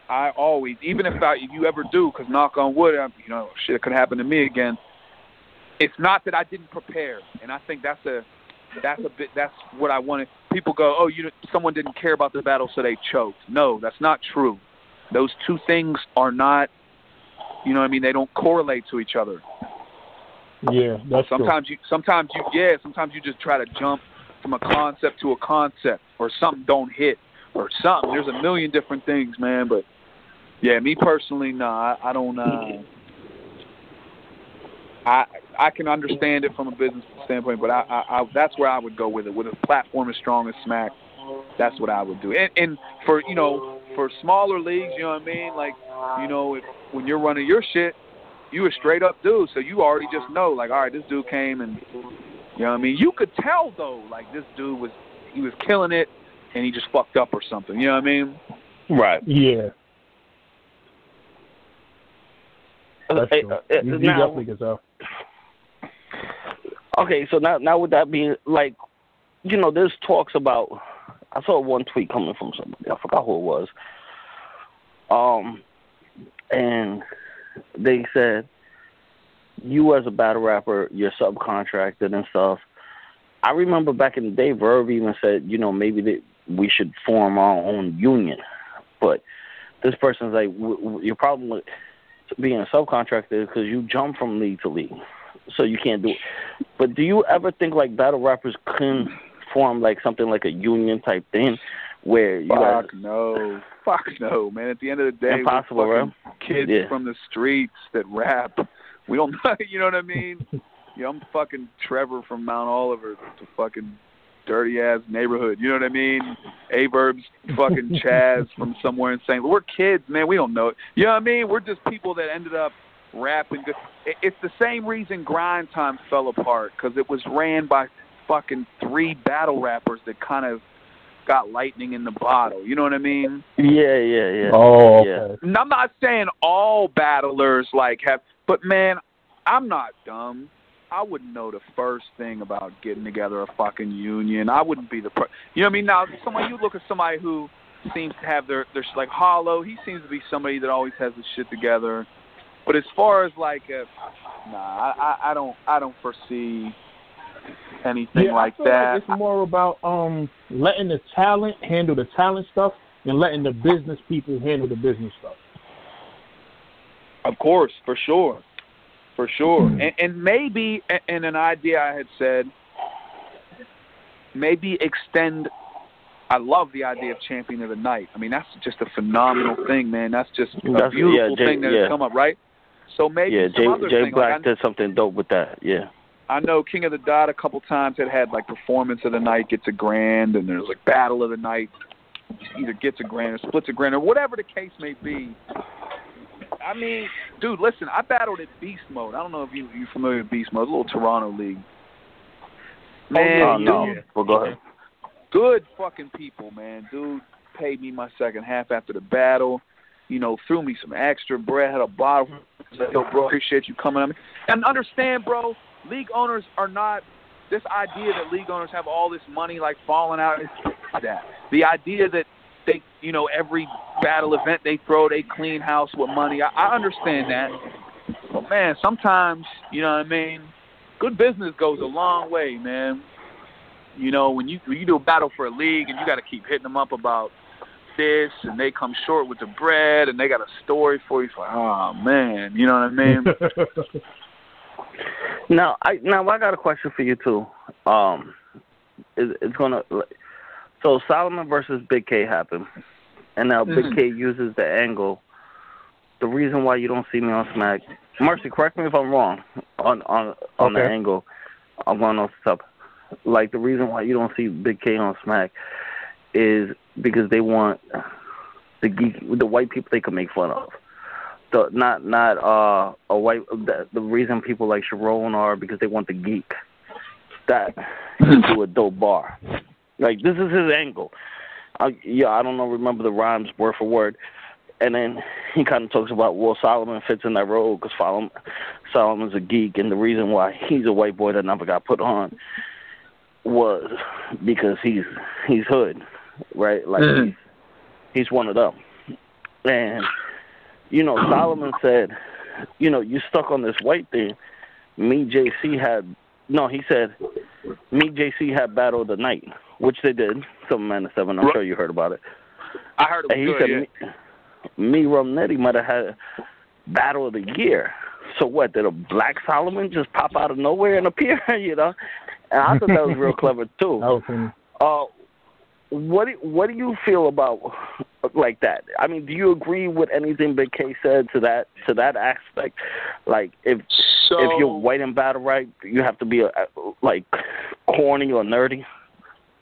I always, even if you ever do, because knock on wood, you know, shit could happen to me again. It's not that I didn't prepare, and I think that's what I wanted. People go, oh, someone didn't care about the battle, so they choked. No, that's not true. Those two things are not, you know what I mean? They don't correlate to each other. Yeah, that's sometimes true. Sometimes you just try to jump from a concept to a concept, or something don't hit, or something. There's a million different things, man. But yeah, me personally, I don't. I can understand it from a business standpoint, but I that's where I would go with it. With a platform as strong as Smack, that's what I would do. And for for smaller leagues, you know what I mean? Like, when you're running your shit, you a straight up dude, so you already just know, like, all right, this dude came and, you know what I mean? You could tell, though, like, this dude was killing it and he just fucked up or something, you know what I mean? Right. Yeah. That's true. You definitely can tell. Okay, so now with that being, like, there's talks about, I saw one tweet coming from somebody, I forgot who it was, and they said, you as a battle rapper, you're subcontracted and stuff. I remember back in the day, Verb even said, maybe we should form our own union. But this person's like, your problem with being a subcontractor is because you jump from league to league. So you can't do it. But do you ever think, like, battle rappers can form, like, something like a union type thing where you guys... Fuck no, man. At the end of the day, impossible, we're kids from the streets that rap. We don't know, you know what I mean? I'm fucking Trevor from Mount Oliver, the fucking dirty-ass neighborhood. You know what I mean? Averb's fucking Chaz from somewhere in St. Louis. We're kids, man. We don't know it. You know what I mean? We're just people that ended up rapping. It's the same reason Grind Time fell apart, because it was ran by fucking 3 battle rappers that kind of got lightning in the bottle. You know what I mean? Yeah. Oh, okay. Yeah. And I'm not saying all battlers have, but man, I'm not dumb. I wouldn't know the first thing about getting together a fucking union. I wouldn't be the you know what I mean? Now, you look at somebody who seems to have their like Hollow. He seems to be somebody that always has his shit together. But as far as like, I don't foresee anything like that. Like it's more about letting the talent handle the talent stuff and letting the business people handle the business stuff. Of course, for sure. And maybe, and an idea I had said, maybe extend. I love the idea of Champion of the Night. I mean, that's just a phenomenal thing, man. That's just a beautiful thing that has come up, right? So maybe Jay Black did something dope with that. Yeah. I know King of the Dot a couple times had like Performance of the Night gets $1,000, and there's like Battle of the Night either gets $1,000 or splits $1,000 or whatever the case may be. I mean, Dude, listen, I battled at Beast Mode. I don't know if you're familiar with Beast Mode, a little Toronto league. Man, no. Well, go ahead. Good fucking people, man. Dude paid me my second half after the battle. You know, threw me some extra bread, had a bottle. Said, yo, bro, appreciate you coming at me. And understand, bro, league owners are not this idea that league owners have all this money like falling out. It's not that. The idea that they, you know, every battle event they throw, they clean house with money. I understand that. But, man, sometimes, you know what I mean, good business goes a long way, man. You know, when you do a battle for a league and you got to keep hitting them up about this and they come short with the bread and they got a story for you, it's like, oh, man, you know what I mean? Now I got a question for you, too. It's going to – so Solomon versus Big K happened, and now Big K uses the angle. The reason why you don't see me on Smack – Mercy, correct me if I'm wrong on the angle. I'm going off the top. Like, the reason why you don't see Big K on Smack is because they want the white people they can make fun of. The reason people like Sharon are because they want the geek that can do a dope bar. Like, this is his angle. I don't remember the rhymes word for word. And then he kind of talks about, well, Solomon fits in that role because Solomon's a geek, and the reason why he's a white boy that never got put on was because he's hood, right? Like, he's one of them. And, you know, Solomon said, you know, you stuck on this white thing. He said, me, JC had battle of the night, which they did, SM7. I'm sure you heard about it. I heard it was good, yeah. Me, Romnetti might have had battle of the year. So what, did a black Solomon just pop out of nowhere and appear, you know? And I thought that was real clever, too. That was funny. What do you feel about like that? I mean, do you agree with anything Big K said to that aspect? Like, if you're white in battle rap, you have to be like corny or nerdy?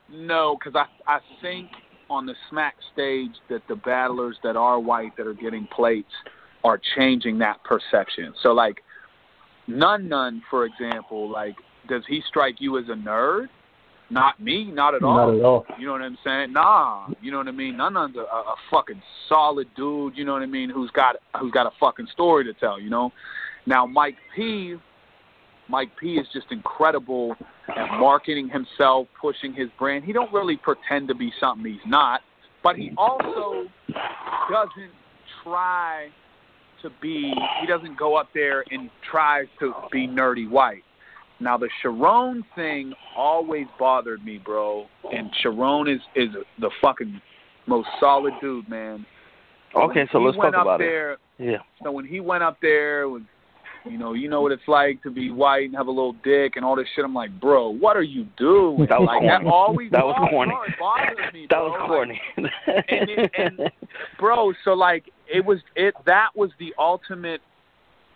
No, because I think on the Smack stage that the battlers that are white that are getting plates are changing that perception. So, like, None, for example, like, does he strike you as a nerd? Not me, not at all. Not at all. You know what I'm saying? Nah, you know what I mean? Nun's a fucking solid dude, you know what I mean, who's got a fucking story to tell, you know? Now, Mike P is just incredible at marketing himself, pushing his brand. He don't really pretend to be something he's not, but he also doesn't try to be, he doesn't go up there and tries to be nerdy white. Now, the Sharon thing always bothered me, bro. And Sharon is the fucking most solid dude, man. Okay, so let's talk about it. Yeah. So when he went up there, with, you know what it's like to be white and have a little dick and all this shit, I'm like, bro, what are you doing? That was like, corny. That always that was corny. Bro, it bothers me, that bro. was corny. and bro, so like that was the ultimate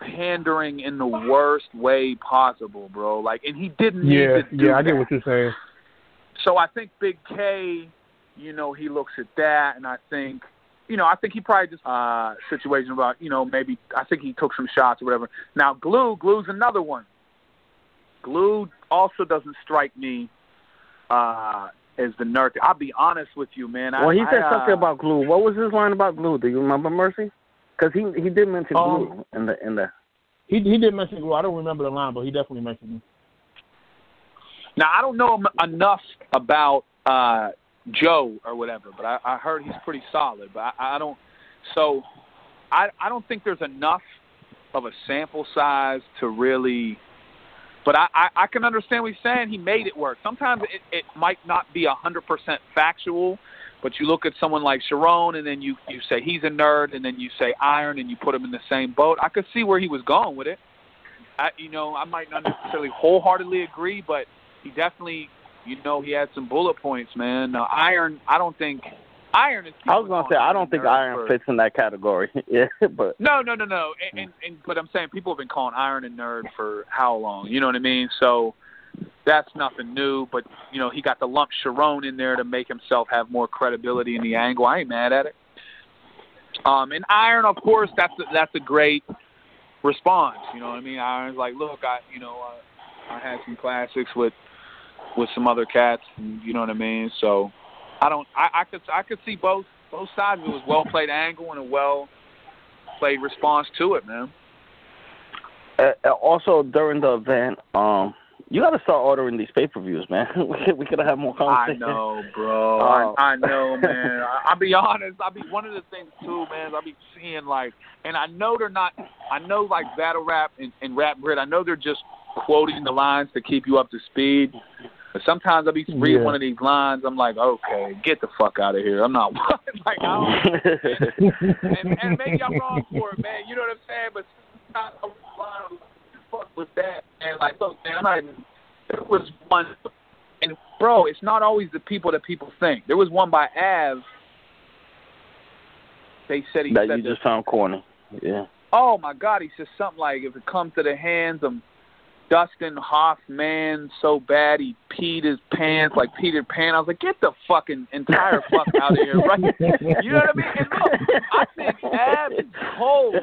pandering in the worst way possible, bro. Like, and he didn't need to do I get what you're saying. So I think Big K, you know, he looks at that, and I think he probably just situation about, you know, maybe I think he took some shots or whatever. Now Glue's another one. Glue also doesn't strike me as the nerd. I'll be honest with you, man. Well, he said something about Glue. What was his line about Glue? Do you remember, Mercy? Because he did mention Glue in the. He did mention Glue. I don't remember the line, but he definitely mentioned him. Now, I don't know enough about Joe or whatever, but I heard he's pretty solid. But I don't. So I don't think there's enough of a sample size to really. But I can understand what he's saying. He made it work. Sometimes it might not be 100% factual, but you look at someone like Sharon, and then you say he's a nerd, and then you say Iron, and you put him in the same boat. I could see where he was going with it. I might not necessarily wholeheartedly agree, but he definitely, he had some bullet points, man. Iron, I don't think Iron is. I was gonna say I don't think Iron fits in that category. Yeah, but no. And but I'm saying people have been calling Iron a nerd for how long? You know what I mean? So that's nothing new. But he got the lump Sharon in there to make himself have more credibility in the angle. I ain't mad at it. And Iron, of course, that's a great response. You know what I mean? I was like, look, I had some classics with some other cats, and you know what I mean. So I could see both sides. It was well played angle and a well played response to it, man. Also, during the event, you got to start ordering these pay-per-views, man. we could have more conversation. I know, bro. I know, man. I'll be honest. One of the things, too, man, I'll be seeing, like, and I know they're not, I know, like, battle rap and rap grid, I know they're just quoting the lines to keep you up to speed. But sometimes I'll be reading one of these lines, I'm like, okay, get the fuck out of here. I'm not, like, I don't, and maybe I'm wrong for it, man. You know what I'm saying? But sometimes I'm fuck with that, man. Like, look, man, I'm not even, there was one, and bro, it's not always the people that people think. There was one by Av. They said he that said you this. Just found corny. Yeah. Oh my God, he said something like, if it comes to the hands of Dustin Hoffman so bad he peed his pants like Peter Pan. I was like, get the fucking entire fuck out of here, right? You know what I mean? And look, I think Ab is cold,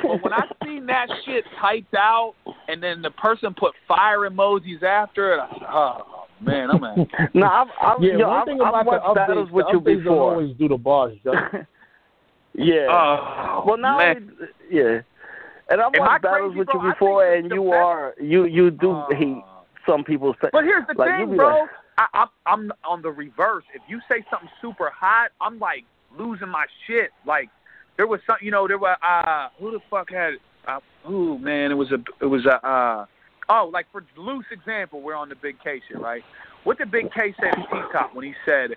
but when I seen that shit typed out and then the person put fire emojis after it, I said, oh man, I'm at. No, I've watched battles with you before. Always do the bars, yeah. Oh, well, now, yeah. And I've watched battles with you before, and you do hate some people's. But here's the thing, bro. Like, I'm on the reverse. If you say something super hot, I'm like losing my shit. Like there was some, there were who the fuck had man, it was like for loose example, we're on the Big K shit, right? What did Big K say to T-Top when he said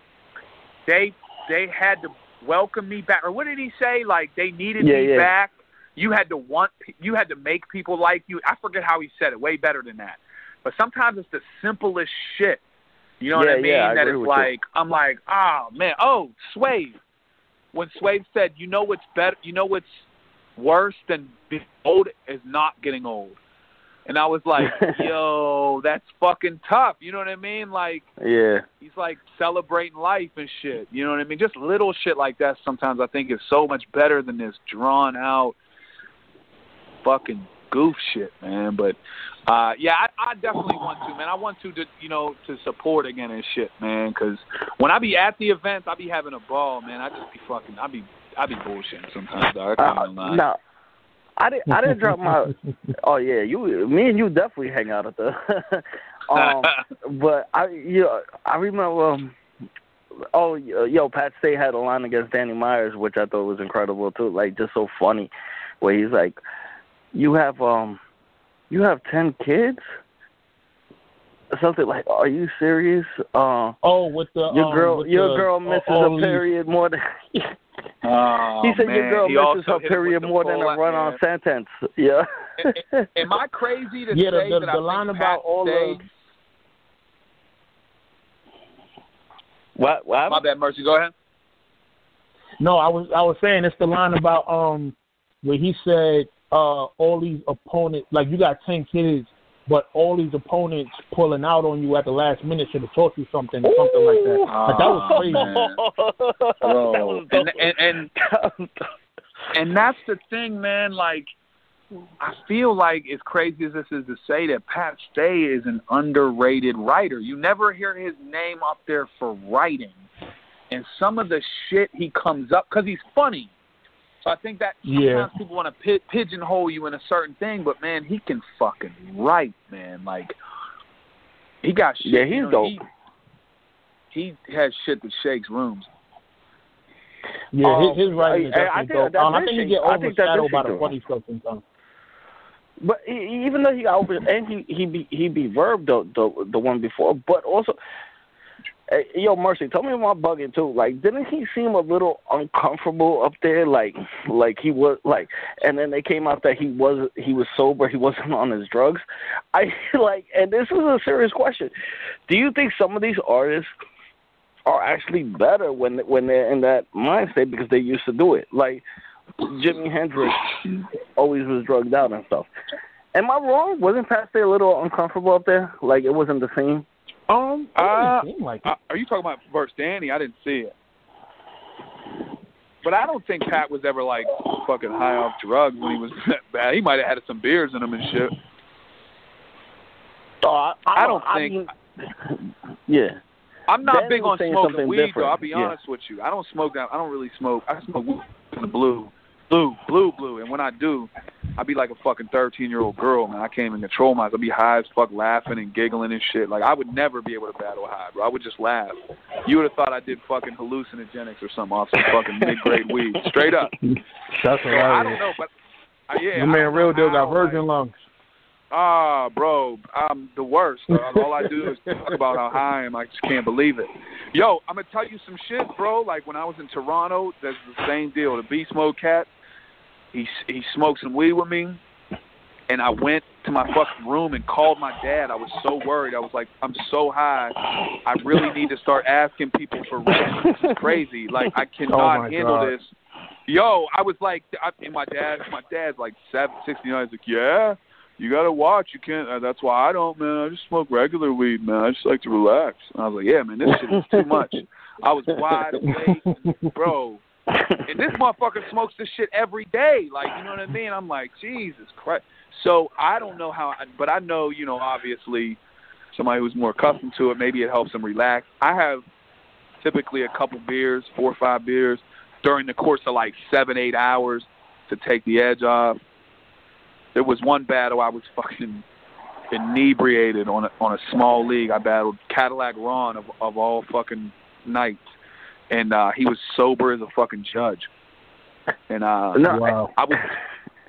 they had to welcome me back, or what did he say? Like they needed me back. You had to make people like you. I forget how he said it. Way better than that. But sometimes it's the simplest shit. You know what I mean? That it's like, I'm like, oh man, Swave. When Swave said, you know what's worse than being old is not getting old. And I was like, yo, that's fucking tough. You know what I mean? Like, he's like celebrating life and shit. You know what I mean? Just little shit like that sometimes I think is so much better than this drawn out fucking goof shit, man. But I definitely want to, man. I want to to support again and shit, man. Because when I be at the events, I be having a ball, man. I just be fucking, I be bullshitting sometimes, dog. No, I didn't drop my. Oh yeah, me and you definitely hang out at the. But I remember. Pat Stay had a line against Danny Myers, which I thought was incredible too. Like just so funny, where he's like, You have 10 kids? Something like, are you serious? With the your girl misses a period more than. He said your girl misses her period more than a run-on sentence. Yeah. Am I crazy to say that the line about all the. What? My bad, Mercy. Go ahead. No, I was saying it's the line about where he said. All these opponents, like you got 10 kids, but all these opponents pulling out on you at the last minute should have taught you something like that. Like, that was crazy. Bro. And that's the thing, man. Like, I feel like, as crazy as this is to say, that Pat Stay is an underrated writer. You never hear his name up there for writing. And some of the shit he comes up, because he's funny. So I think that sometimes people want to pigeonhole you in a certain thing, but man, he can fucking write, man. Like, he got shit. Yeah, he's dope. He has shit that shakes rooms. Yeah, his writing is definitely dope. I think he get overshadowed by the funny stuff sometimes. But even though he got over, and he be Verb the one before, but also. Yo, Mercy, tell me about bugging too. Like, didn't he seem a little uncomfortable up there? Like he was like, and then they came out that he was sober, he wasn't on his drugs. And this is a serious question. Do you think some of these artists are actually better when they're in that mind state because they used to do it? Like Jimi Hendrix always was drugged out and stuff. Am I wrong? Wasn't Pat Stay a little uncomfortable up there? Like it wasn't the same. Are you talking about versus Danny? I didn't see it. But I don't think Pat was ever, like, fucking high off drugs when he was bad. He might have had some beers in him and shit. I don't think. Yeah. I'm not big on smoking weed, different. though. I'll be honest with you. I don't smoke that. I don't really smoke. I smoke weed in the blue. And when I do, I be like a fucking 13-year-old girl, man. I can't even control myself. I be high as fuck, laughing and giggling and shit. Like, I would never be able to battle high, bro. I would just laugh. You would have thought I did fucking hallucinogenics or something off some fucking mid-grade weed. Straight up. That's so I don't know, but yeah. My man Real Deal got virgin lungs. Bro, I'm the worst. All I do is talk about how high I am. I just can't believe it. Yo, I'm going to tell you some shit, bro. Like, when I was in Toronto, that's the same deal. The Beast Mode cat, he smoked some weed with me, and I went to my fucking room and called my dad. I was so worried. I was like, I'm so high. I really need to start asking people for rent. This is crazy. Like, I cannot handle this. Yo, I was like, and my dad's like 69. He's like, yeah? You got to watch. You can't. That's why I don't, man. I just smoke regular weed, man. I just like to relax. And I was like, yeah, man, this shit is too much. I was wide awake, bro. And this motherfucker smokes this shit every day. Like, you know what I mean? I'm like, Jesus Christ. So I don't know how, but I know, you know, obviously somebody who's more accustomed to it, maybe it helps them relax. I have typically a couple beers, 4 or 5 beers, during the course of like 7-8 hours to take the edge off. There was one battle I was fucking inebriated on a small league. I battled Cadillac Ron of all fucking nights, and he was sober as a fucking judge. And wow. I was,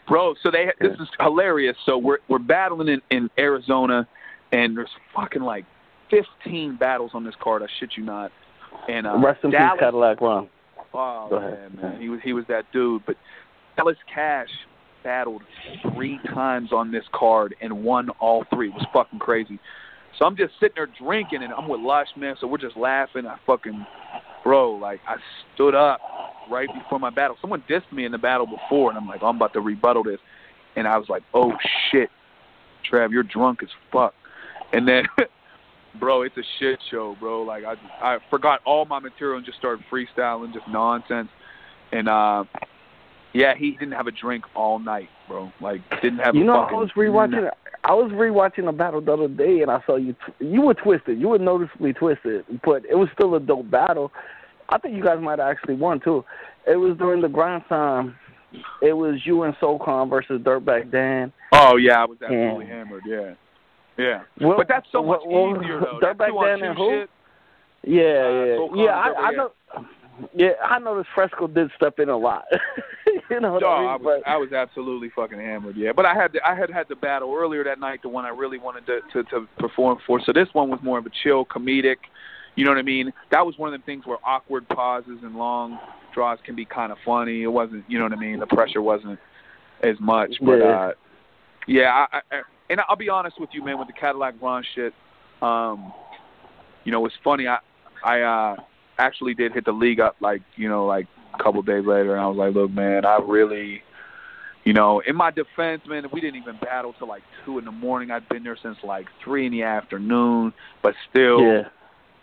bro. So this is hilarious. So we're battling in Arizona, and there's fucking like 15 battles on this card. I shit you not. And rest in peace, Cadillac Ron. Oh man, he was that dude. But Dallas Cash battled 3 times on this card and won all 3. It was fucking crazy. So I'm just sitting there drinking, and I'm with Lush, man, so we're just laughing. I stood up right before my battle. Someone dissed me in the battle before, and I'm like, I'm about to rebuttal this. And I was like, oh, shit, Trav, you're drunk as fuck. And then, bro, it's a shit show, bro. Like, I forgot all my material and just started freestyling, just nonsense. And, yeah, he didn't have a drink all night, bro. Like, didn't have. I was rewatching a battle the other day, and I saw you. You were twisted. You were noticeably twisted, but it was still a dope battle. I think you guys might have actually won too. It was during the grind time. It was you and SoCon versus Dirtbag Dan. Oh yeah, I was absolutely hammered. Yeah. Well, but that's so much easier though. Dirtbag Dan and who? Shit. Yeah. I know. Yeah, I noticed Fresco did step in a lot. You know what I mean? I was absolutely fucking hammered, yeah. But I had the battle earlier that night, the one I really wanted to perform for. So this one was more of a chill, comedic, you know what I mean? That was one of the things where awkward pauses and long draws can be kind of funny. It wasn't, you know what I mean? The pressure wasn't as much. But, and I'll be honest with you, man, with the Cadillac Ron shit, you know, it's funny. I actually did hit the league up, like, you know, like a couple days later, and I was like, look, man, I really, you know, in my defense, man, we didn't even battle till like 2 in the morning. I'd been there since like 3 in the afternoon, but still,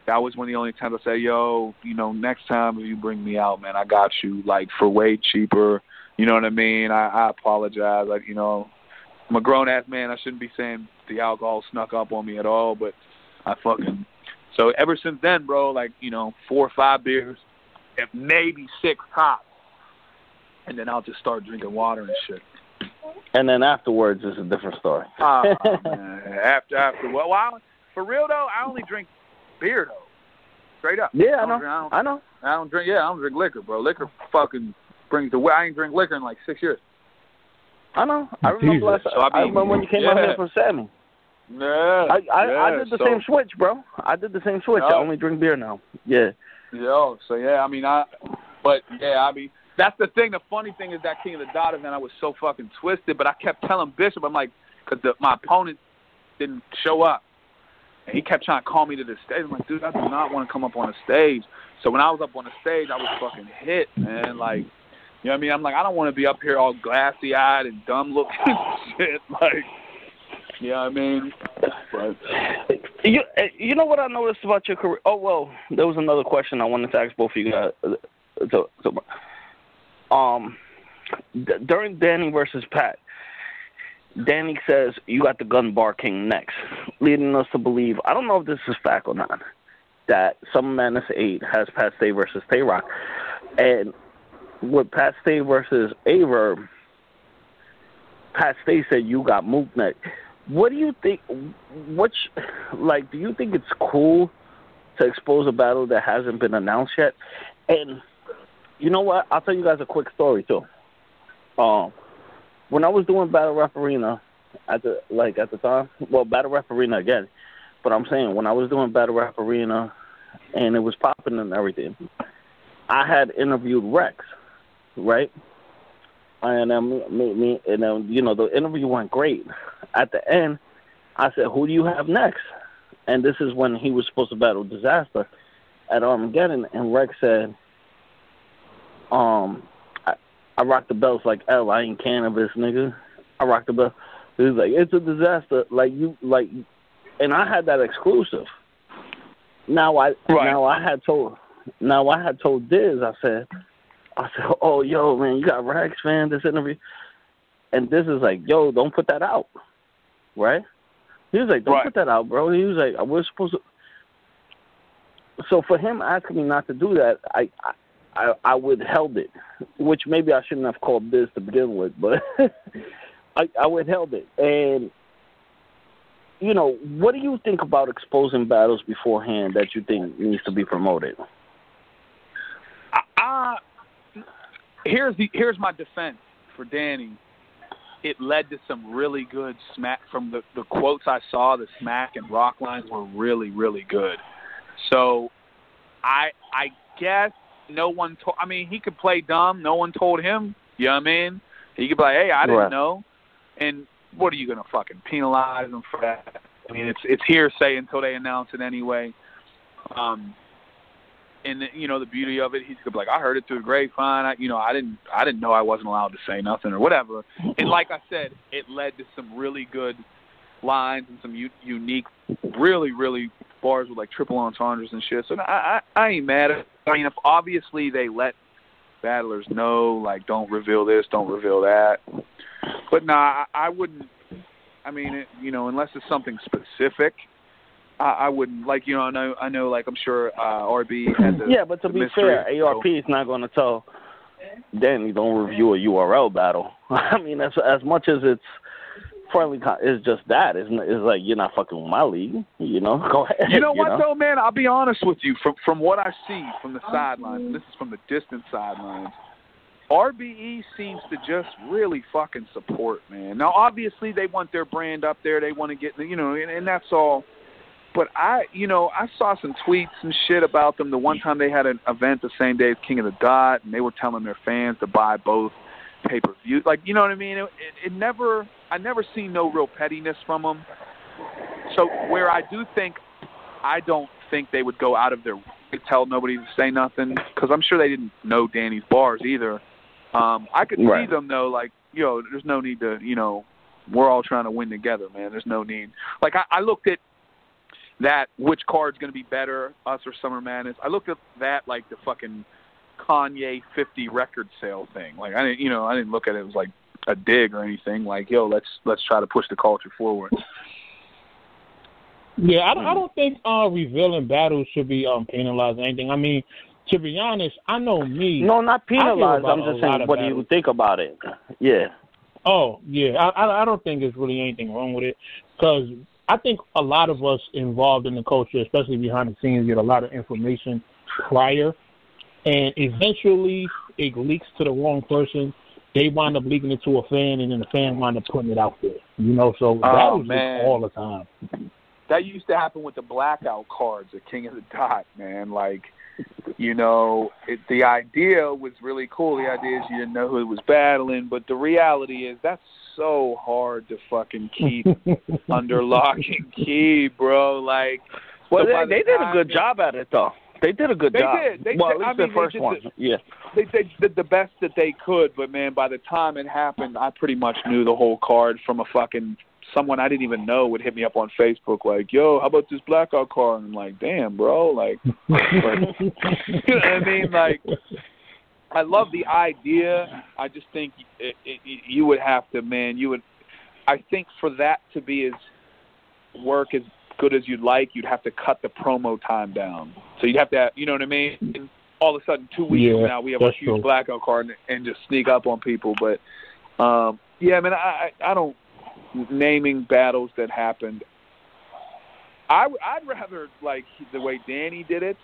that was one of the only times I said, yo, you know, next time if you bring me out, man, I got you, like, for way cheaper, you know what I mean? I apologize, like, you know, I'm a grown-ass man. I shouldn't be saying the alcohol snuck up on me at all, but I fucking... So ever since then, bro, like, you know, 4 or 5 beers, and maybe 6 tops, and then I'll just start drinking water and shit. And then afterwards is a different story. Man. After, well, for real though, I only drink beer though, straight up. Yeah, I know. I don't drink liquor, bro. Liquor fucking brings the way. I ain't drink liquor in like 6 years. I know. I remember I remember when you came out here from Sammy. Yeah, I did the same switch, bro. I did the same switch. I only drink beer now. Yeah. Yo, so yeah, I mean, that's the thing. The funny thing is that King of the Dot event, I was so fucking twisted, but I kept telling Bishop, I'm like, because my opponent didn't show up, and he kept trying to call me to the stage. I'm like, dude, I do not want to come up on the stage. So when I was up on the stage, I was fucking hit, man. Like, you know what I mean? I'm like, I don't want to be up here all glassy-eyed and dumb-looking and shit, like. You know what I mean? But. You know what I noticed about your career? Oh, well, there was another question I wanted to ask both of you guys. during Danny versus Pat, Danny says, you got the gun bar king next, leading us to believe, I don't know if this is fact or not, that Summer Madness 8 has Pat Stay versus Tay-Rock. And with Pat Stay versus Averb, Pat Stay said, you got Mook next. What do you think, do you think it's cool to expose a battle that hasn't been announced yet? And you know what? I'll tell you guys a quick story, too. When I was doing Battle Rap Arena at the time, well, Battle Rap Arena again, but I'm saying when I was doing Battle Rap Arena and it was popping and everything, I had interviewed Rex, right? And the interview went great. At the end, I said, "Who do you have next?" And this is when he was supposed to battle Disaster at Armageddon, and Rex said, I rock the belts like L. I ain't cannabis, nigga. I rock the belt. He was like, it's a Disaster. And I had that exclusive. Now I had told Diz, I said, oh, yo, man, you got Rex, man, this interview. And Diz is like, yo, don't put that out, right? He was like, don't put that out, bro. He was like, we're supposed to. So for him asking me not to do that, I withheld it, which maybe I shouldn't have called Diz to begin with, but I withheld it. And, what do you think about exposing battles beforehand that you think needs to be promoted? Here's my defense for Danny. It led to some really good smack from the quotes I saw. The smack and rock lines were really, really good. So I guess no one told. I mean, he could play dumb. No one told him. You know what I mean? He could be like, hey, I didn't know. And what are you going to fucking penalize him for that? I mean, it's hearsay until they announce it anyway. And the beauty of it, he's gonna be like, I heard it through the grapevine. I didn't know I wasn't allowed to say nothing or whatever. And like I said, it led to some really good lines and some unique, really, really bars with like triple entendres and shit. So I ain't mad at it. I mean, if obviously they let battlers know, like, don't reveal this, don't reveal that. But nah, I wouldn't. I mean, unless it's something specific. I wouldn't, I know, like, I'm sure RB had the. Yeah, but to be fair, ARP is not going to tell Danny, don't review a URL battle. I mean, as much as it's friendly, it's just that. It's like, you're not fucking with my league, Go ahead. You know what, though, man? I'll be honest with you. From what I see from the sidelines, and this is from the distant sidelines, RBE seems to just really fucking support, man. Now, obviously, they want their brand up there. They want to get, and that's all. But I saw some tweets and shit about them. The one time they had an event the same day as King of the Dot, and they were telling their fans to buy both pay-per-view. Like, you know what I mean? I never seen no real pettiness from them. So where I don't think they would go out of their way to tell nobody to say nothing, because I'm sure they didn't know Danny's bars either. I could see them, though, like, there's no need to, we're all trying to win together, man. There's no need. Like, I looked at that, which card's going to be better, us or Summer Madness. I looked at that like the fucking Kanye 50 record sale thing. Like, I didn't look at it as like a dig or anything. Like, yo, let's try to push the culture forward. Yeah, I don't think revealing battles should be penalized or anything. I mean, to be honest, I know me. No, not penalized. I'm just saying, what do you think about it? Yeah. Oh, yeah. I don't think there's really anything wrong with it, because I think a lot of us involved in the culture, especially behind the scenes, get a lot of information prior, and eventually it leaks to the wrong person. They wind up leaking it to a fan, and then the fan wind up putting it out there. So that was just all the time. That used to happen with the blackout cards at King of the Dot, man. Like, the idea was really cool. The idea is you didn't know who it was battling, but the reality is that's so hard to fucking keep under lock and key, bro. Like, well, they did a good job at it, though. They did a good job. They did. Well, at least the first one. Yeah. They did the best that they could, but, man, by the time it happened, I pretty much knew the whole card from a fucking someone I didn't even know would hit me up on Facebook like, yo, how about this blackout card? And I'm like, damn, bro. Like, you know what I mean? Like, I love the idea. I just think you would have to, man. I think for that to be work as good as you'd like, you'd have to cut the promo time down. So you'd have to, you know what I mean? And all of a sudden, 2 weeks from now, we have a huge blackout card and just sneak up on people. But yeah, man, I don't naming battles that happened. I'd rather like the way Danny did it.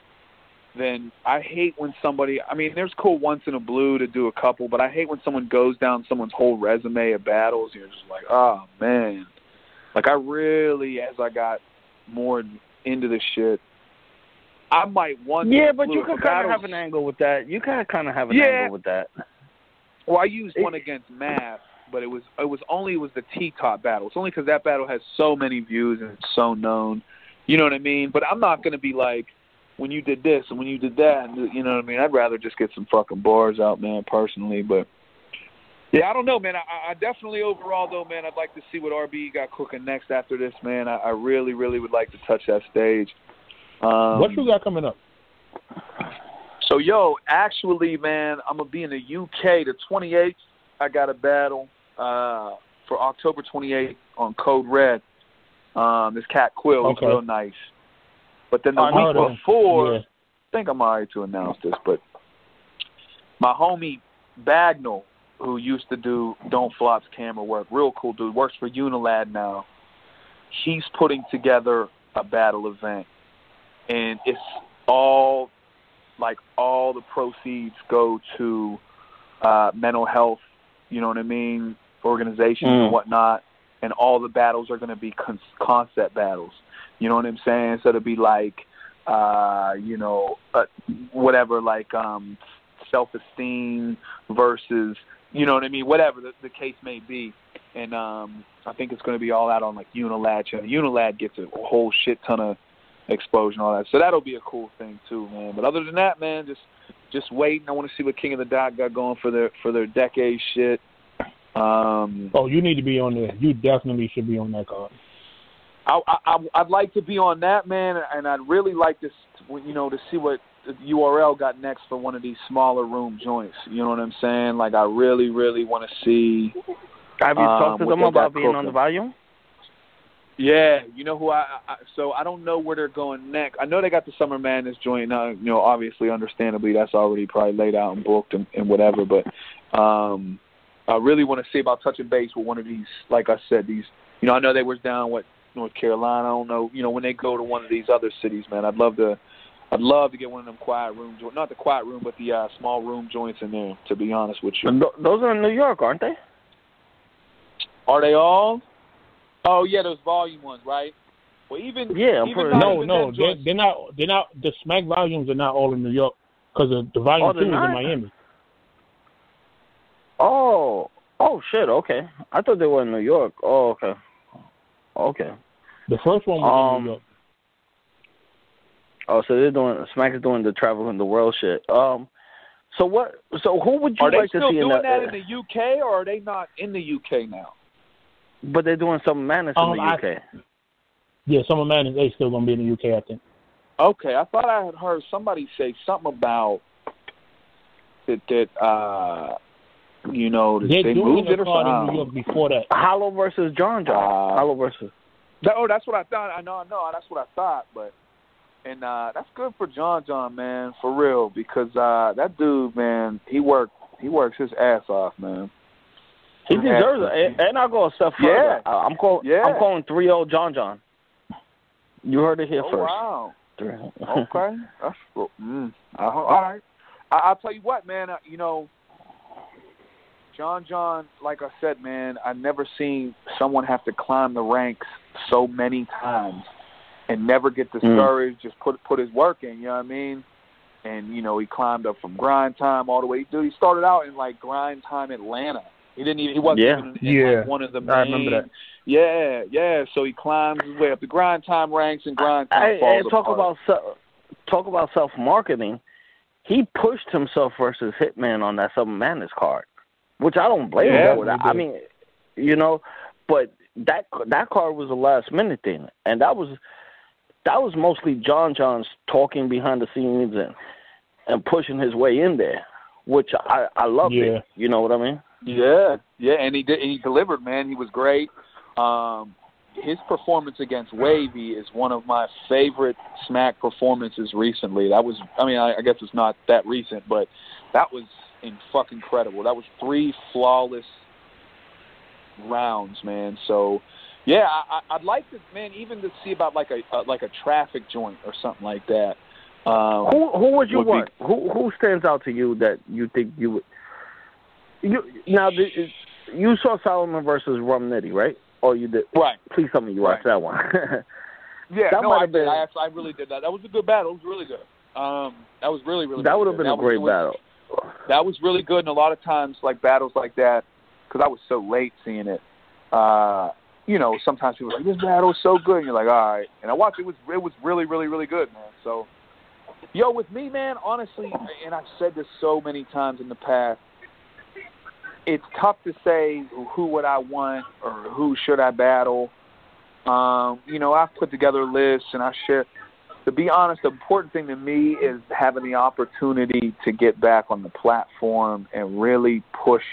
Then I hate when somebody, I mean, there's cool once in a blue to do a couple, but I hate when someone goes down someone's whole resume of battles. You're just like, oh, man. Like, I really, as I got more into this shit, I might want to. Yeah, but you can kind of have an angle with that. You can kind of have an angle with that. Well, I used one against Math, but it was the T-top battle. It's only because that battle has so many views and it's so known. You know what I mean? But I'm not going to be like, when you did this and when you did that, and you know what I mean? I'd rather just get some fucking bars out, man, personally. But, yeah, I don't know, man. I definitely overall, though, man, I'd like to see what RB got cooking next after this, man. I really, really would like to touch that stage. What you got coming up? So, actually, man, I'm going to be in the UK the 28th. I got a battle for October 28th on Code Red. This cat Quill is real nice. But then the week before, I think I'm all right to announce this, but my homie Bagnall, who used to do Don't Flop's camera work, real cool dude, works for Unilad now, he's putting together a battle event. And it's all the proceeds go to mental health, you know what I mean, organizations and whatnot, and all the battles are going to be concept battles. You know what I'm saying? So it'll be like, whatever, like self-esteem versus, you know what I mean, whatever the case may be. And I think it's going to be all out on, like, Unilad. Unilad gets a whole shit ton of exposure and all that. So that'll be a cool thing, too, man. But other than that, man, just waiting. I want to see what King of the Dot got going for their decade shit. You need to be on there. You definitely should be on that card. I'd like to be on that, man, and I'd really like to see what URL got next for one of these smaller room joints. You know what I'm saying? Like, I really, really want to see. Have you talked to them about being on the volume? Yeah, you know who so I don't know where they're going next. I know they got the Summer Madness joint. Obviously, understandably, that's already probably laid out and booked and whatever. But I really want to see about touching base with one of these. Like I said, these. I know they was down North Carolina. I don't know. When they go to one of these other cities, man, I'd love to get one of them quiet room joints. Not the quiet room, but the small room joints in there. To be honest with you, those are in New York, aren't they? Are they all? Oh yeah, those volume ones, right? Well, even no, they're not. The Smack volumes are not all in New York because the volume 2 is in Miami. Oh shit. Okay, I thought they were in New York. Oh, okay. Okay. The first one was in New York. Oh, so Smack is doing the travel in the world shit. So who would you like to see in that? Are they still doing that in the UK, or are they not in the UK now? But they're doing Summer Madness in the UK. Yeah, Summer Madness is still going to be in the UK, I think. Okay, I thought I had heard somebody say something about that they moved it or something. In New York before that. Hollow versus John. Hollow versus. That's what I thought. I know. That's what I thought. But that's good for John, man, for real, because that dude, man, he works his ass off, man. He deserves it, and I'll go a step further. Yeah. I'm calling 3-0 John. You heard it here first. Wow. Okay. That's all right. I'll tell you what, man. John, like I said, man, I've never seen someone have to climb the ranks so many times and never get discouraged. Just put his work in. You know what I mean? And he climbed up from Grind Time all the way. Dude, he started out in like Grind Time Atlanta. He wasn't even in like one of the main. I remember that. Yeah. So he climbs his way up the Grind Time ranks and Grind Time falls apart. Talk about self-marketing. He pushed himself versus Hitman on that Summer Madness card, which I don't blame him for that. I mean, but that card was a last-minute thing, and that was John's talking behind the scenes and pushing his way in there. which I loved it. You know what I mean? Yeah, and he did. And he delivered, man. He was great. His performance against Wavy is one of my favorite Smack performances recently. That was, I guess it's not that recent, but that was fucking incredible. That was 3 flawless rounds, man. So, yeah, I'd like to, man, even to see about like a traffic joint or something like that. Who would you want? Who stands out to you that you think you would? You saw Solomon versus Rum Nitty, right? Or you did? Right. Please tell me you watched that one. Yeah, that I did. I really did that. That was a good battle. It was really good. That was really, really. That would have good. been a great battle. That was really good, and a lot of times, like battles like that, because I was so late seeing it. Sometimes people are like, this battle is so good, and you're like, all right. And I watched it. It was really, really, really good, man. So, with me, man, honestly, and I've said this so many times in the past, it's tough to say who would I want or who should I battle. I've put together a list, and I share. To be honest, the important thing to me is having the opportunity to get back on the platform and really push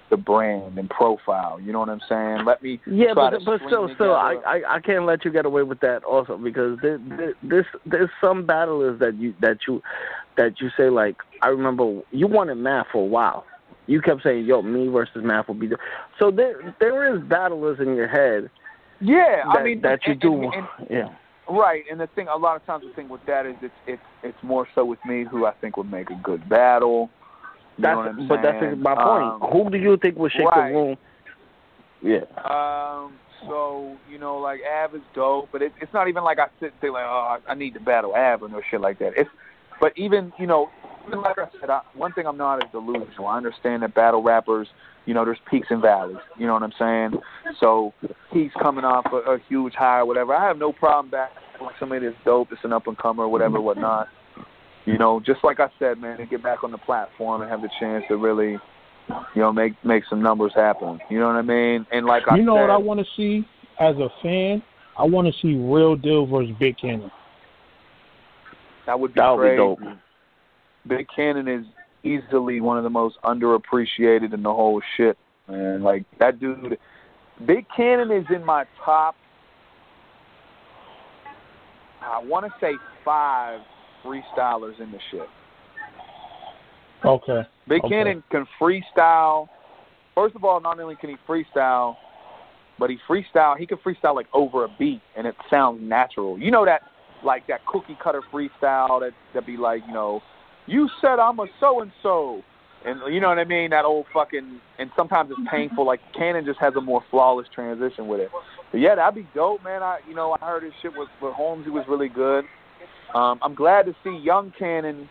the brand and profile. You know what I'm saying? Let me but still, I can't let you get away with that also, because there's some battlers that you say, like, I remember you wanted Math for a while. You kept saying, me versus Math will be the... So there is battlers in your head. Yeah, that you do. Yeah. Right, and a lot of times the thing with that is it's more so with me who I think would make a good battle. That's my point. Who do you think would shake the room? Yeah. Like Av is dope, but it's not even like I sit and think like, I need to battle Av or no shit like that. But even like I said, one thing I'm not is delusional. I understand that battle rappers, there's peaks and valleys. You know what I'm saying? So he's coming off a huge high or whatever. I have no problem battling somebody that's dope, that's an up-and-comer or whatever, whatnot. Just like I said, man, to get back on the platform and have the chance to really, make some numbers happen. You know what I mean? And like I said, what I want to see as a fan? I want to see Real Deal versus Big Cannon. That would be dope. Big Cannon is easily one of the most underappreciated in the whole shit, man. Like, that dude, Big Cannon is in my top, I want to say 5 freestylers in the shit. Okay. Big Cannon can freestyle. First of all, not only can he freestyle, but he can freestyle like over a beat, and it sounds natural. That, like that cookie cutter freestyle that be like, you said I'm a so-and-so. And you know what I mean? That old fucking, and sometimes it's painful. Like, Cannon just has a more flawless transition with it. But yeah, that'd be dope, man. I heard his shit with Holmes. He was really good. I'm glad to see young Cannon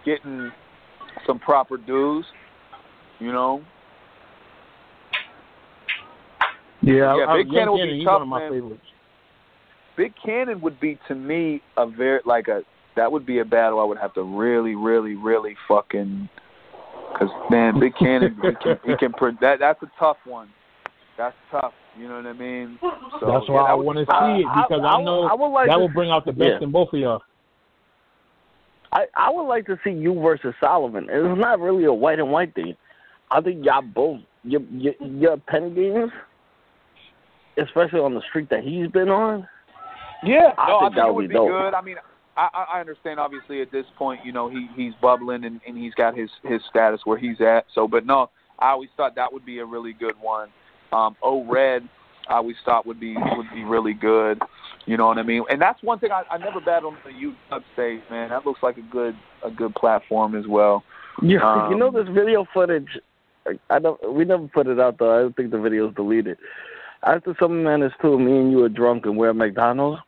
getting some proper dues, Yeah, Big Cannon would be tough, one of my man. favorites. Big Cannon would be, to me, that would be a battle I would have to really, really, really fucking, because, man, Big Cannon, he can that's a tough one. That's tough, you know what I mean? So, that's why I want to see it, because I know that will bring out the best in both of y'all. I would like to see you versus Solomon. It's not really a white and white thing. I think y'all both, your pen games, especially on the streak that he's been on. Yeah, I think it would be good. I mean, I understand, obviously, at this point, he's bubbling and he's got his status where he's at. So, but no, I always thought that would be a really good one. O-Red, I always thought would be really good. You know what I mean? And that's one thing I never battled on the YouTube stage, man. That looks like a good platform as well. Yeah, this video footage. We never put it out though. I don't think the video's deleted. After some minutes too, me and you were drunk and we're at McDonald's,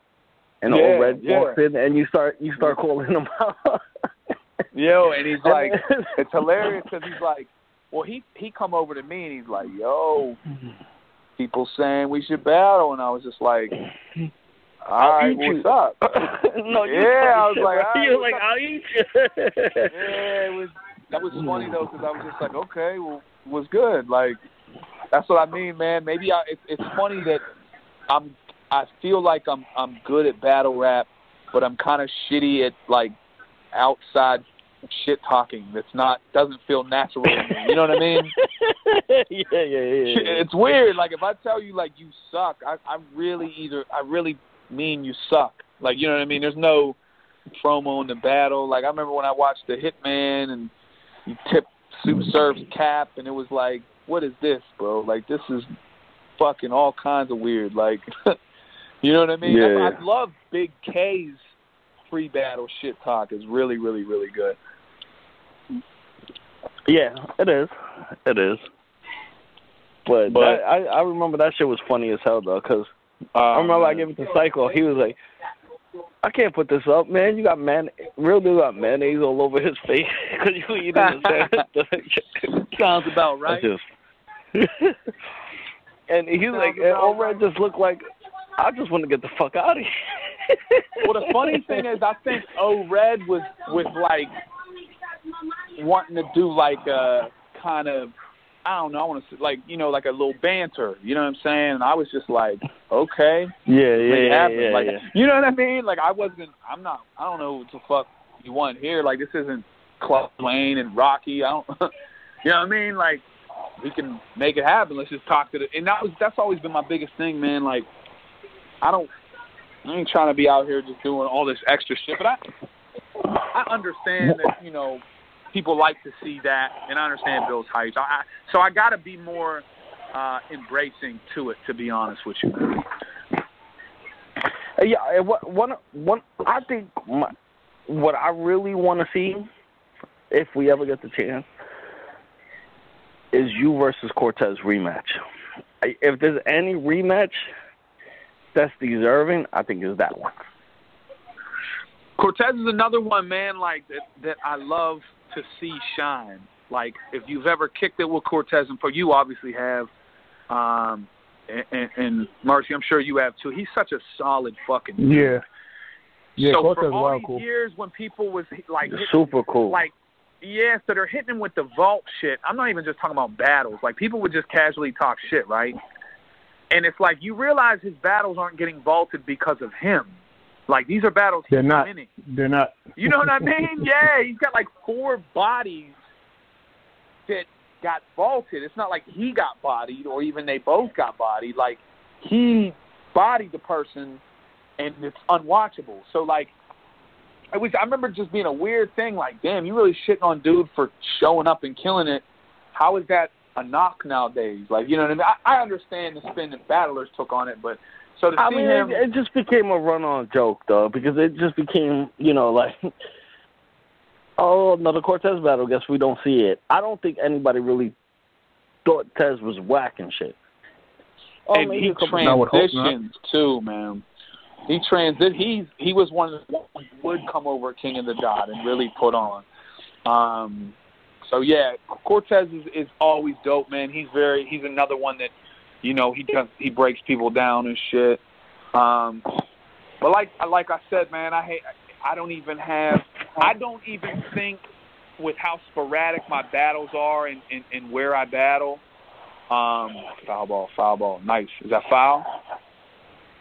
and O-Red walks in, and you start calling him out. And he's like, it's hilarious because he's like, well, he come over to me and he's like, yo, people saying we should battle, and I was just like, all right, what's up? No, I was like, all right, you're like, I'll eat you. That was funny though, because I was just like, okay, well, what's good? Like, that's what I mean, man. Maybe it's funny that I feel like I'm good at battle rap, but I'm kind of shitty at like outside shit talking that's doesn't feel natural to me. You know what I mean? Yeah. It's weird. Like, if I tell you, like, you suck, I really mean you suck. Like, you know what I mean? There's no promo in the battle. Like, I remember when I watched the Hitman and he tipped Sue Surf's cap, and it was like, what is this, bro? Like, this is fucking all kinds of weird. Like, you know what I mean? Yeah. I love Big K's pre-battle shit talk. Is really, really, really good. Yeah, it is. But I remember that shit was funny as hell, though, because I remember I gave it to Psycho. He was like, I can't put this up, man. You got real dude got mayonnaise all over his face because you eating the sandwich. Sounds about right. And he's like, Red just looked like, I just want to get the fuck out of here. Well, the funny thing is, I think Red was like wanting to do like a kind of, I don't know, I want to say, like, you know, like a little banter. You know what I'm saying? And I was just like, okay. Yeah. Like, you know what I mean? Like, I don't know what the fuck you want here. Like, this isn't Club Lane and Rocky. You know what I mean? Like, we can make it happen. Let's just talk to and that's always been my biggest thing, man. Like, I ain't trying to be out here just doing all this extra shit, but I understand that, you know, people like to see that, and I understand Bill's height. So I got to be more embracing to it, to be honest with you. Yeah, one. I think what I really want to see, if we ever get the chance, is you versus Cortez rematch. If there's any rematch that's deserving, I think it's that one. Cortez is another one, man, like that I love to see shine. Like, if you've ever kicked it with Cortez, and for you obviously have, and Mercy, I'm sure you have too. He's such a solid fucking dude. Yeah, so Cortez for all these cool. years when people was like super cool, like, yeah, so they're hitting him with the vault shit. I'm not even just talking about battles. Like, people would just casually talk shit, right? And it's like, you realize his battles aren't getting vaulted because of him. Like, these are battles he's winning. They're not. You know what I mean? Yeah, he's got like 4 bodies that got vaulted. It's not like he got bodied or even they both got bodied. Like, he bodied the person and it's unwatchable. So, like, I remember just being a weird thing, like, damn, you really shitting on dude for showing up and killing it. How is that a knock nowadays? Like, you know what I mean? I understand the spin that battlers took on it, but so to see him... it just became a run-on joke, though, because it just became, you know, like, oh, another Cortez battle, guess we don't see it. I don't think anybody really thought Tez was whack and shit. And he transitions, too, man. He was one of the ones who would come over King of the Dot and really put on. So yeah, Cortez is always dope, man. He's another one that, you know, he breaks people down and shit. But like I said, man, I don't even think with how sporadic my battles are and where I battle. Foul ball, nice. Is that foul?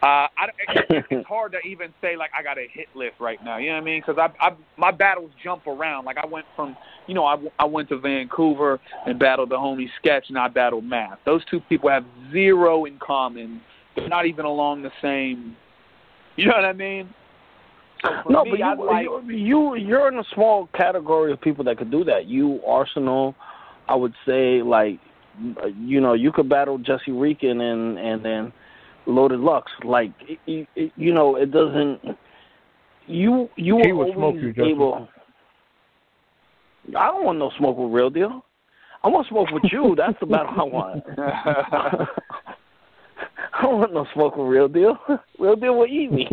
It's hard to even say, like, I got a hit list right now. You know what I mean? Because my battles jump around. Like, I went from, you know, I went to Vancouver and battled the homie Sketch, and I battled Math. Those two people have zero in common. They're not even along the same. You know what I mean? So no, me, but you're in a small category of people that could do that. You, Arsenal, I would say, like, you know, you could battle Jesse Reekin and then Loaded Lux. Like, you know, it doesn't. You were always able. I don't want no smoke with Real Deal. I want smoke with you. That's the battle I want. I don't want no smoke with Real Deal. Real Deal will eat me.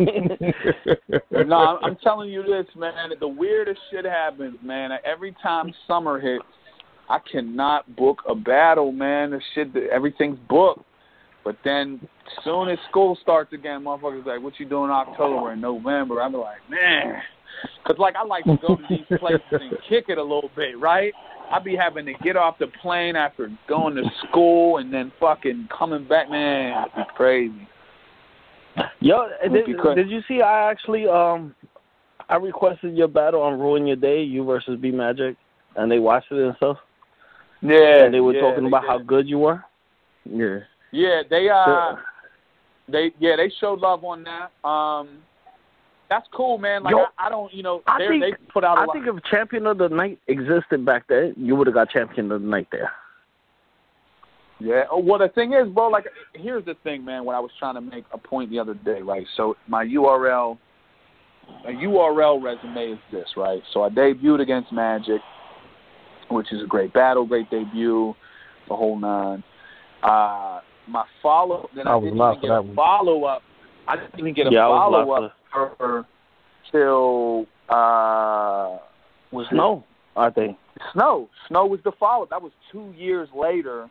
No, I'm telling you this, man. The weirdest shit happens, man. Every time summer hits, I cannot book a battle, man. Everything's booked. But then, as soon as school starts again, motherfuckers like, what you doing in October and November? I'm like, man. Because, like, I like to go to these places and kick it a little bit, right? I be having to get off the plane after going to school and then fucking coming back. Man, it'd be crazy. Yo, did you see I actually I requested your battle on Ruin Your Day, you versus B Magic, and they watched it and stuff. Yeah, and they were talking about how good you were. Yeah, they showed love on that. That's cool, man. Like I don't, they put out. I think if Champion of the Night existed back then, you would have got Champion of the Night there. Yeah. Well, the thing is, bro. Like, here's the thing, man. When I was trying to make a point the other day, right? So my URL resume is this, right? So I debuted against Magic, which is a great battle, great debut, the whole nine. My follow, then I didn't even get a follow up. I didn't even get a follow up till was Snow, I think. Snow was the follow up. That was 2 years later.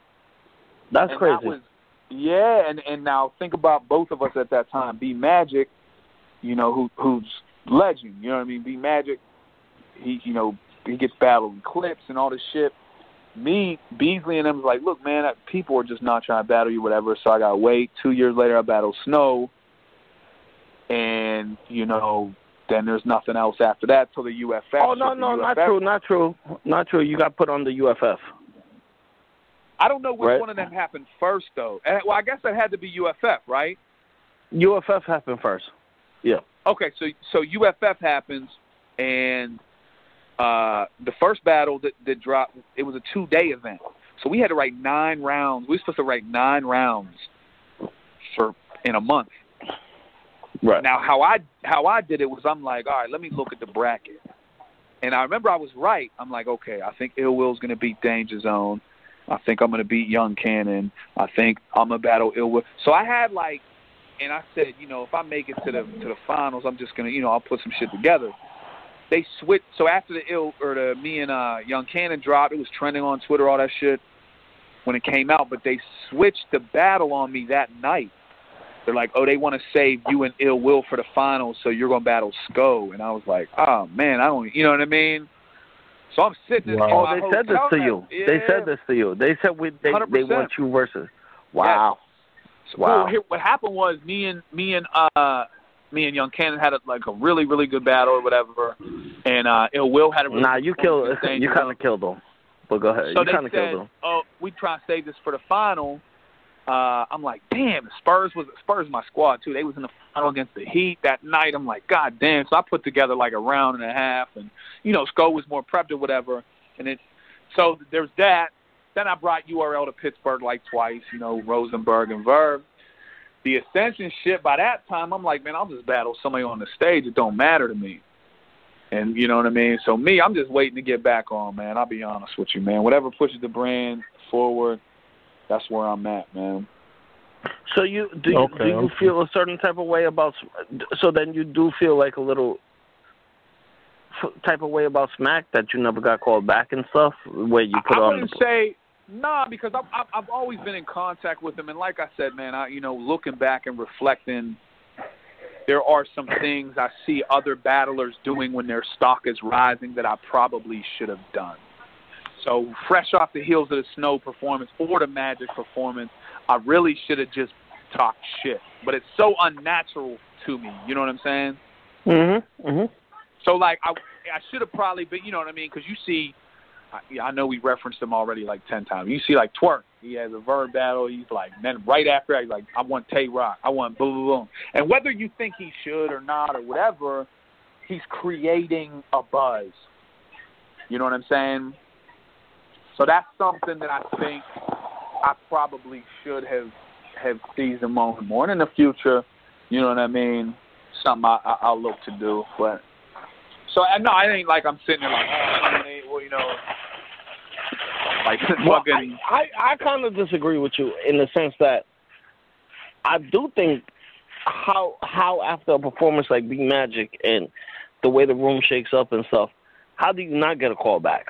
That's crazy. And now think about both of us at that time. B Magic, who's legend. You know what I mean? B Magic, he gets battled in clips and all this shit. Me, Beasley, and them was like, look, man, people are just not trying to battle you, whatever. So I gotta wait. 2 years later, I battled Snow, and then there's nothing else after that till the UFF. Oh no, not true. You got put on the UFF. I don't know which one of them happened first, though. Well, I guess that had to be UFF, right? UFF happened first. Yeah. Okay, so UFF happens, and the first battle that dropped, it was a 2-day event. So we had to write 9 rounds. We were supposed to write 9 rounds in a month. Right. Now, how I did it was I'm like, all right, let me look at the bracket. And I remember I was right. I'm like, okay, I think Ill Will's going to beat Danger Zone. I think I'm going to beat Young Cannon. I think I'm going to battle Ill Will. So I had and I said, if I make it to the finals, I'm just going to, I'll put some shit together. They switched. So after me and Young Cannon dropped, it was trending on Twitter, all that shit when it came out. But they switched the battle on me that night. They're like, oh, they want to save you and Ill Will for the finals, so you're going to battle Sko. And I was like, oh, man, I don't, you know what I mean? So I'm sitting in my they said this to you. Yeah. They said this to you. They said they want you versus. Wow. Yes. So wow. What happened was me and Young Cannon had a really, really good battle or whatever, and Ill Will had a really you kind of killed him. But go ahead. So you kind of killed him. Oh, we try to save this for the final. I'm like, damn, Spurs my squad too. They was in the final against the Heat that night. I'm like, god damn. So I put together a round and a half, and Sko was more prepped or whatever. And so there's that. Then I brought URL to Pittsburgh twice, Rosenberg and Verb. The Ascension shit, by that time, I'm like, man, I'll just battle somebody on the stage. It don't matter to me. And you know what I mean? So me, I'm just waiting to get back on, man. I'll be honest with you, man. Whatever pushes the brand forward, that's where I'm at, man. So do you feel a certain type of way about? So then you do feel a little type of way about Smack that you never got called back and stuff, where you put on. I wouldn't say because I've always been in contact with him, and like I said, man, looking back and reflecting, there are some things I see other battlers doing when their stock is rising that I probably should have done. So fresh off the heels of the Snow performance or the Magic performance, I really should have just talked shit. But it's so unnatural to me. You know what I'm saying? Mm-hmm. Mm-hmm. So, I should have probably been, you know what I mean? Because you see, I know we referenced him already 10 times. You see, Twerk. He has a Verb battle. He's then right after that, he's like, I want Tay-Rock. I want boom, boom, boom. And whether you think he should or not or whatever, he's creating a buzz. You know what I'm saying? So that's something that I think I probably should have seized a moment more. And in the future, you know what I mean, something I'll look to do. But so no, I ain't I'm sitting there fucking. I kind of disagree with you in the sense that I do think how after a performance like B Magic and the way the room shakes up and stuff, how do you not get a call back?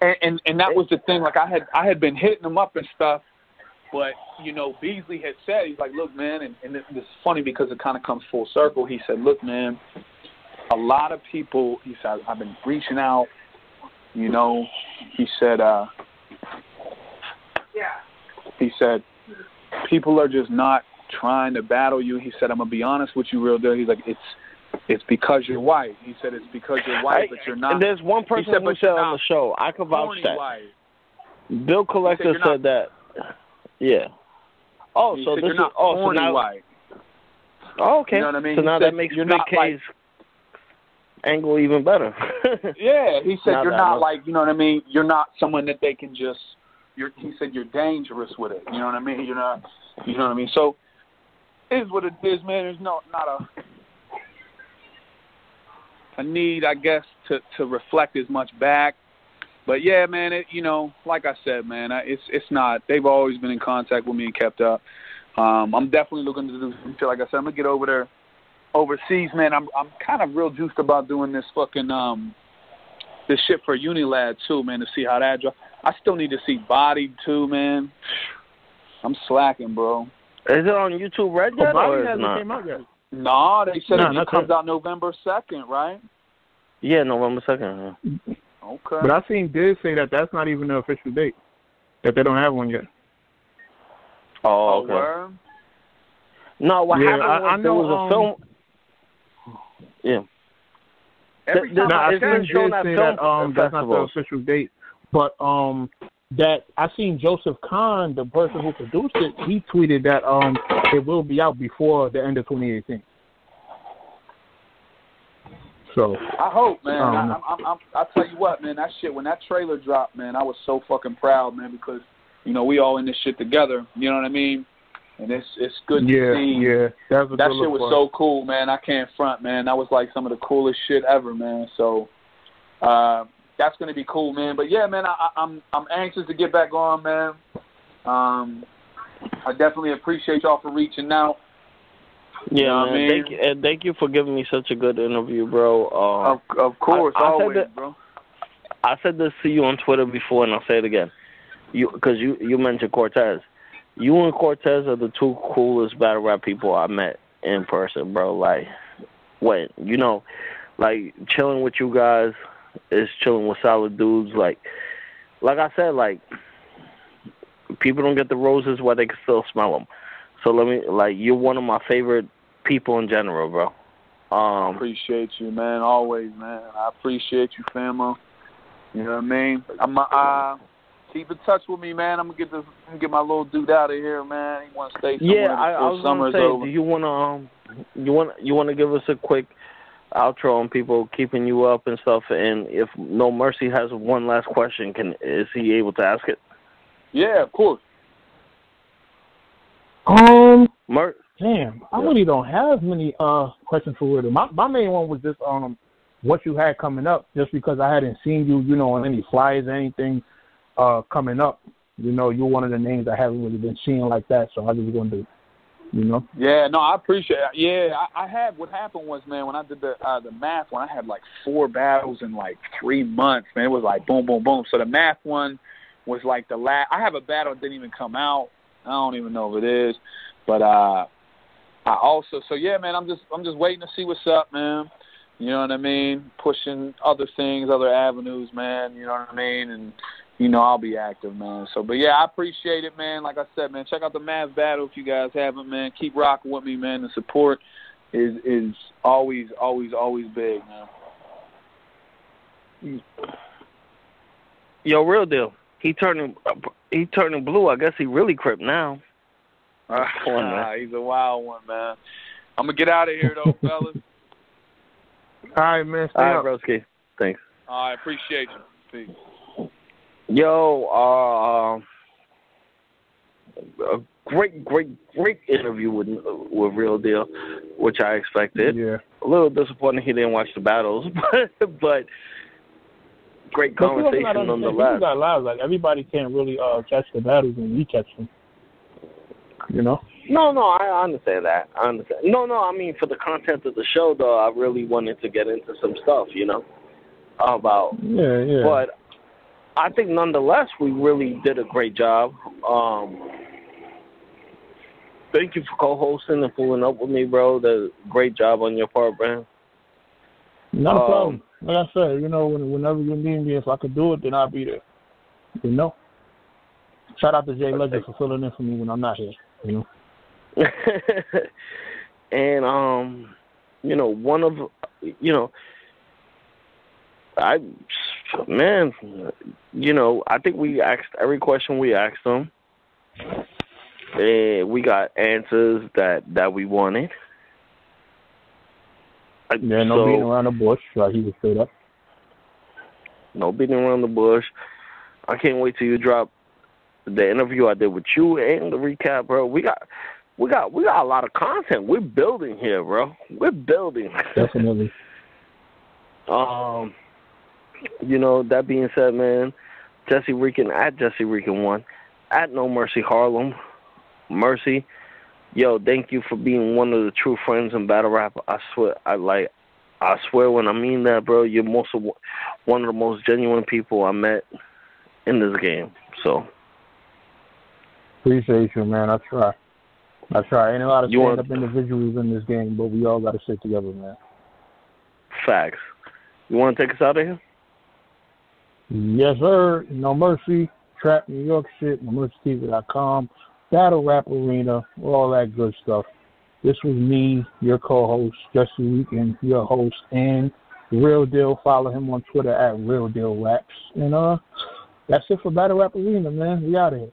And that was the thing. I had been hitting him up and stuff, but Beasley had said, he's like, look, man, and this is funny because it kind of comes full circle. He said, look, man, a lot of people. He said, I've been reaching out. He said, He said, people are just not trying to battle you. He said, I'm gonna be honest with you, real deal. He's like, it's because you're white. He said it's because you're white, but you're not. There's one person who said on the show, I could vouch that. White. Bill Collector said that. Yeah. Oh, so this is so now. White. Oh, okay. You know what I mean? So now that makes Big K's angle even better. Yeah, he said you're not like, you know what I mean? You're not someone that they can just. He said you're dangerous with it. You know what I mean? You're not. You know what I mean? So it is what it is, man. There's not a need, I guess, to reflect as much back. But yeah, man, like I said, man, it's not. They've always been in contact with me and kept up. I'm definitely looking to do some shit. Like I said, I'm gonna get over there, overseas, man. I'm kind of real juiced about doing this fucking this shit for Unilad too, man, to see how that drops. I still need to see Bodied too, man. I'm slacking, bro. Is it on YouTube Red yet, or is it not? Came out yet. No, they said it comes out November 2nd, right? Yeah, November 2nd. Yeah. Okay. But I seen Diz say that that's not even the official date, that they don't have one yet. Oh, okay. Word? No, what happened was I know, there was a film. Yeah. Every time I it's been seen shown Diz at say film that that's not the festivals. official date, but that I seen Joseph Kahn, the person who produced it, he tweeted that it will be out before the end of 2018. So I hope, man. I'll tell you what, man. That shit, when that trailer dropped, man, I was so fucking proud, man, because we all in this shit together. You know what I mean? And it's good to see. Yeah, that shit was so cool, man. I can't front, man. That was like some of the coolest shit ever, man. So that's gonna be cool, man. But yeah, man, I'm anxious to get back on, man. I definitely appreciate y'all for reaching out. Yeah, you know man. what I mean? Thank you for giving me such a good interview, bro. Of course, always, bro. I said this to you on Twitter before, and I'll say it again. Because you mentioned Cortez. You and Cortez are the two coolest battle rap people I met in person, bro. Like, chilling with you guys is chilling with solid dudes. Like I said, like, people don't get the roses while they can still smell them. So you're one of my favorite people in general, bro. Appreciate you, man. Always, man. I appreciate you, famo. You know what I mean? Keep in touch with me, man. I'm gonna get my little dude out of here, man. He want to stay somewhere before summer's over. Do you wanna give us a quick outro on people keeping you up and stuff? And if No Mercy has one last question, is he able to ask it? Yeah, of course. Damn, I really don't have many questions for Riddle. My main one was just what you had coming up, just because I hadn't seen you, on any flyers or anything coming up. You're one of the names I haven't really been seeing like that, so I just wanted to, Yeah, no, I appreciate it. Yeah, I had, what happened was, man, when I did the math one, I had like 4 battles in like 3 months, man. It was like boom, boom, boom. So the math one was like the last. I have a battle that didn't even come out. I don't even know if it is, but I also, so yeah, man, I'm just waiting to see what's up, man. You know what I mean? Pushing other things, other avenues, man. You know what I mean? And I'll be active, man. So, but yeah, I appreciate it, man. Like I said, man, check out the Mass Battle if you guys haven't, man. Keep rocking with me, man. The support is always, always, always big, man. Yo, real deal. He turning blue. I guess he really Crip now. He's a wild one, man. I'm gonna get out of here though, fellas. All right, man. Stay up, up. broski. Thanks. I appreciate you. Peace. Yo, a great interview with Real Deal, which I expected. Yeah. A little disappointing he didn't watch the battles, but great conversation nonetheless. People got lives. Like, everybody can't really catch the battles and we catch them. No, I understand that. No, I mean, for the content of the show, though, I really wanted to get into some stuff, about. Yeah. But I think, nonetheless, we really did a great job. Thank you for co-hosting and pulling up with me, bro. Great job on your part, man. Not a problem. Like I said, whenever you need me, if I could do it, then I'll be there. Shout out to Jay Legend for filling in for me when I'm not here. And one of, I think we asked every question we asked them. And we got answers that we wanted. No beating around the bush. He was straight up. No beating around the bush. I can't wait till you drop the interview I did with you and the recap, bro. We got a lot of content. We're building here, bro. We're building. Definitely. That being said, man, Jesse Rican at Jesse Rican1 at No Mercy Harlem. Mercy, yo, thank you for being one of the true friends in battle rap. I swear when I mean that, bro, you're one of the most genuine people I met in this game. So appreciate you, man. I try. Ain't a lot of stand-up individuals in this game, but we all got to stick together, man. Facts. You want to take us out of here? Yes, sir. No Mercy, Trap New York shit, NoMercyTV.com. Battle Rap Arena, all that good stuff. This was me, your co-host, Jesse Rican, your host, and Real Deal. Follow him on Twitter at Real Deal Raps. And that's it for Battle Rap Arena, man. We out of here.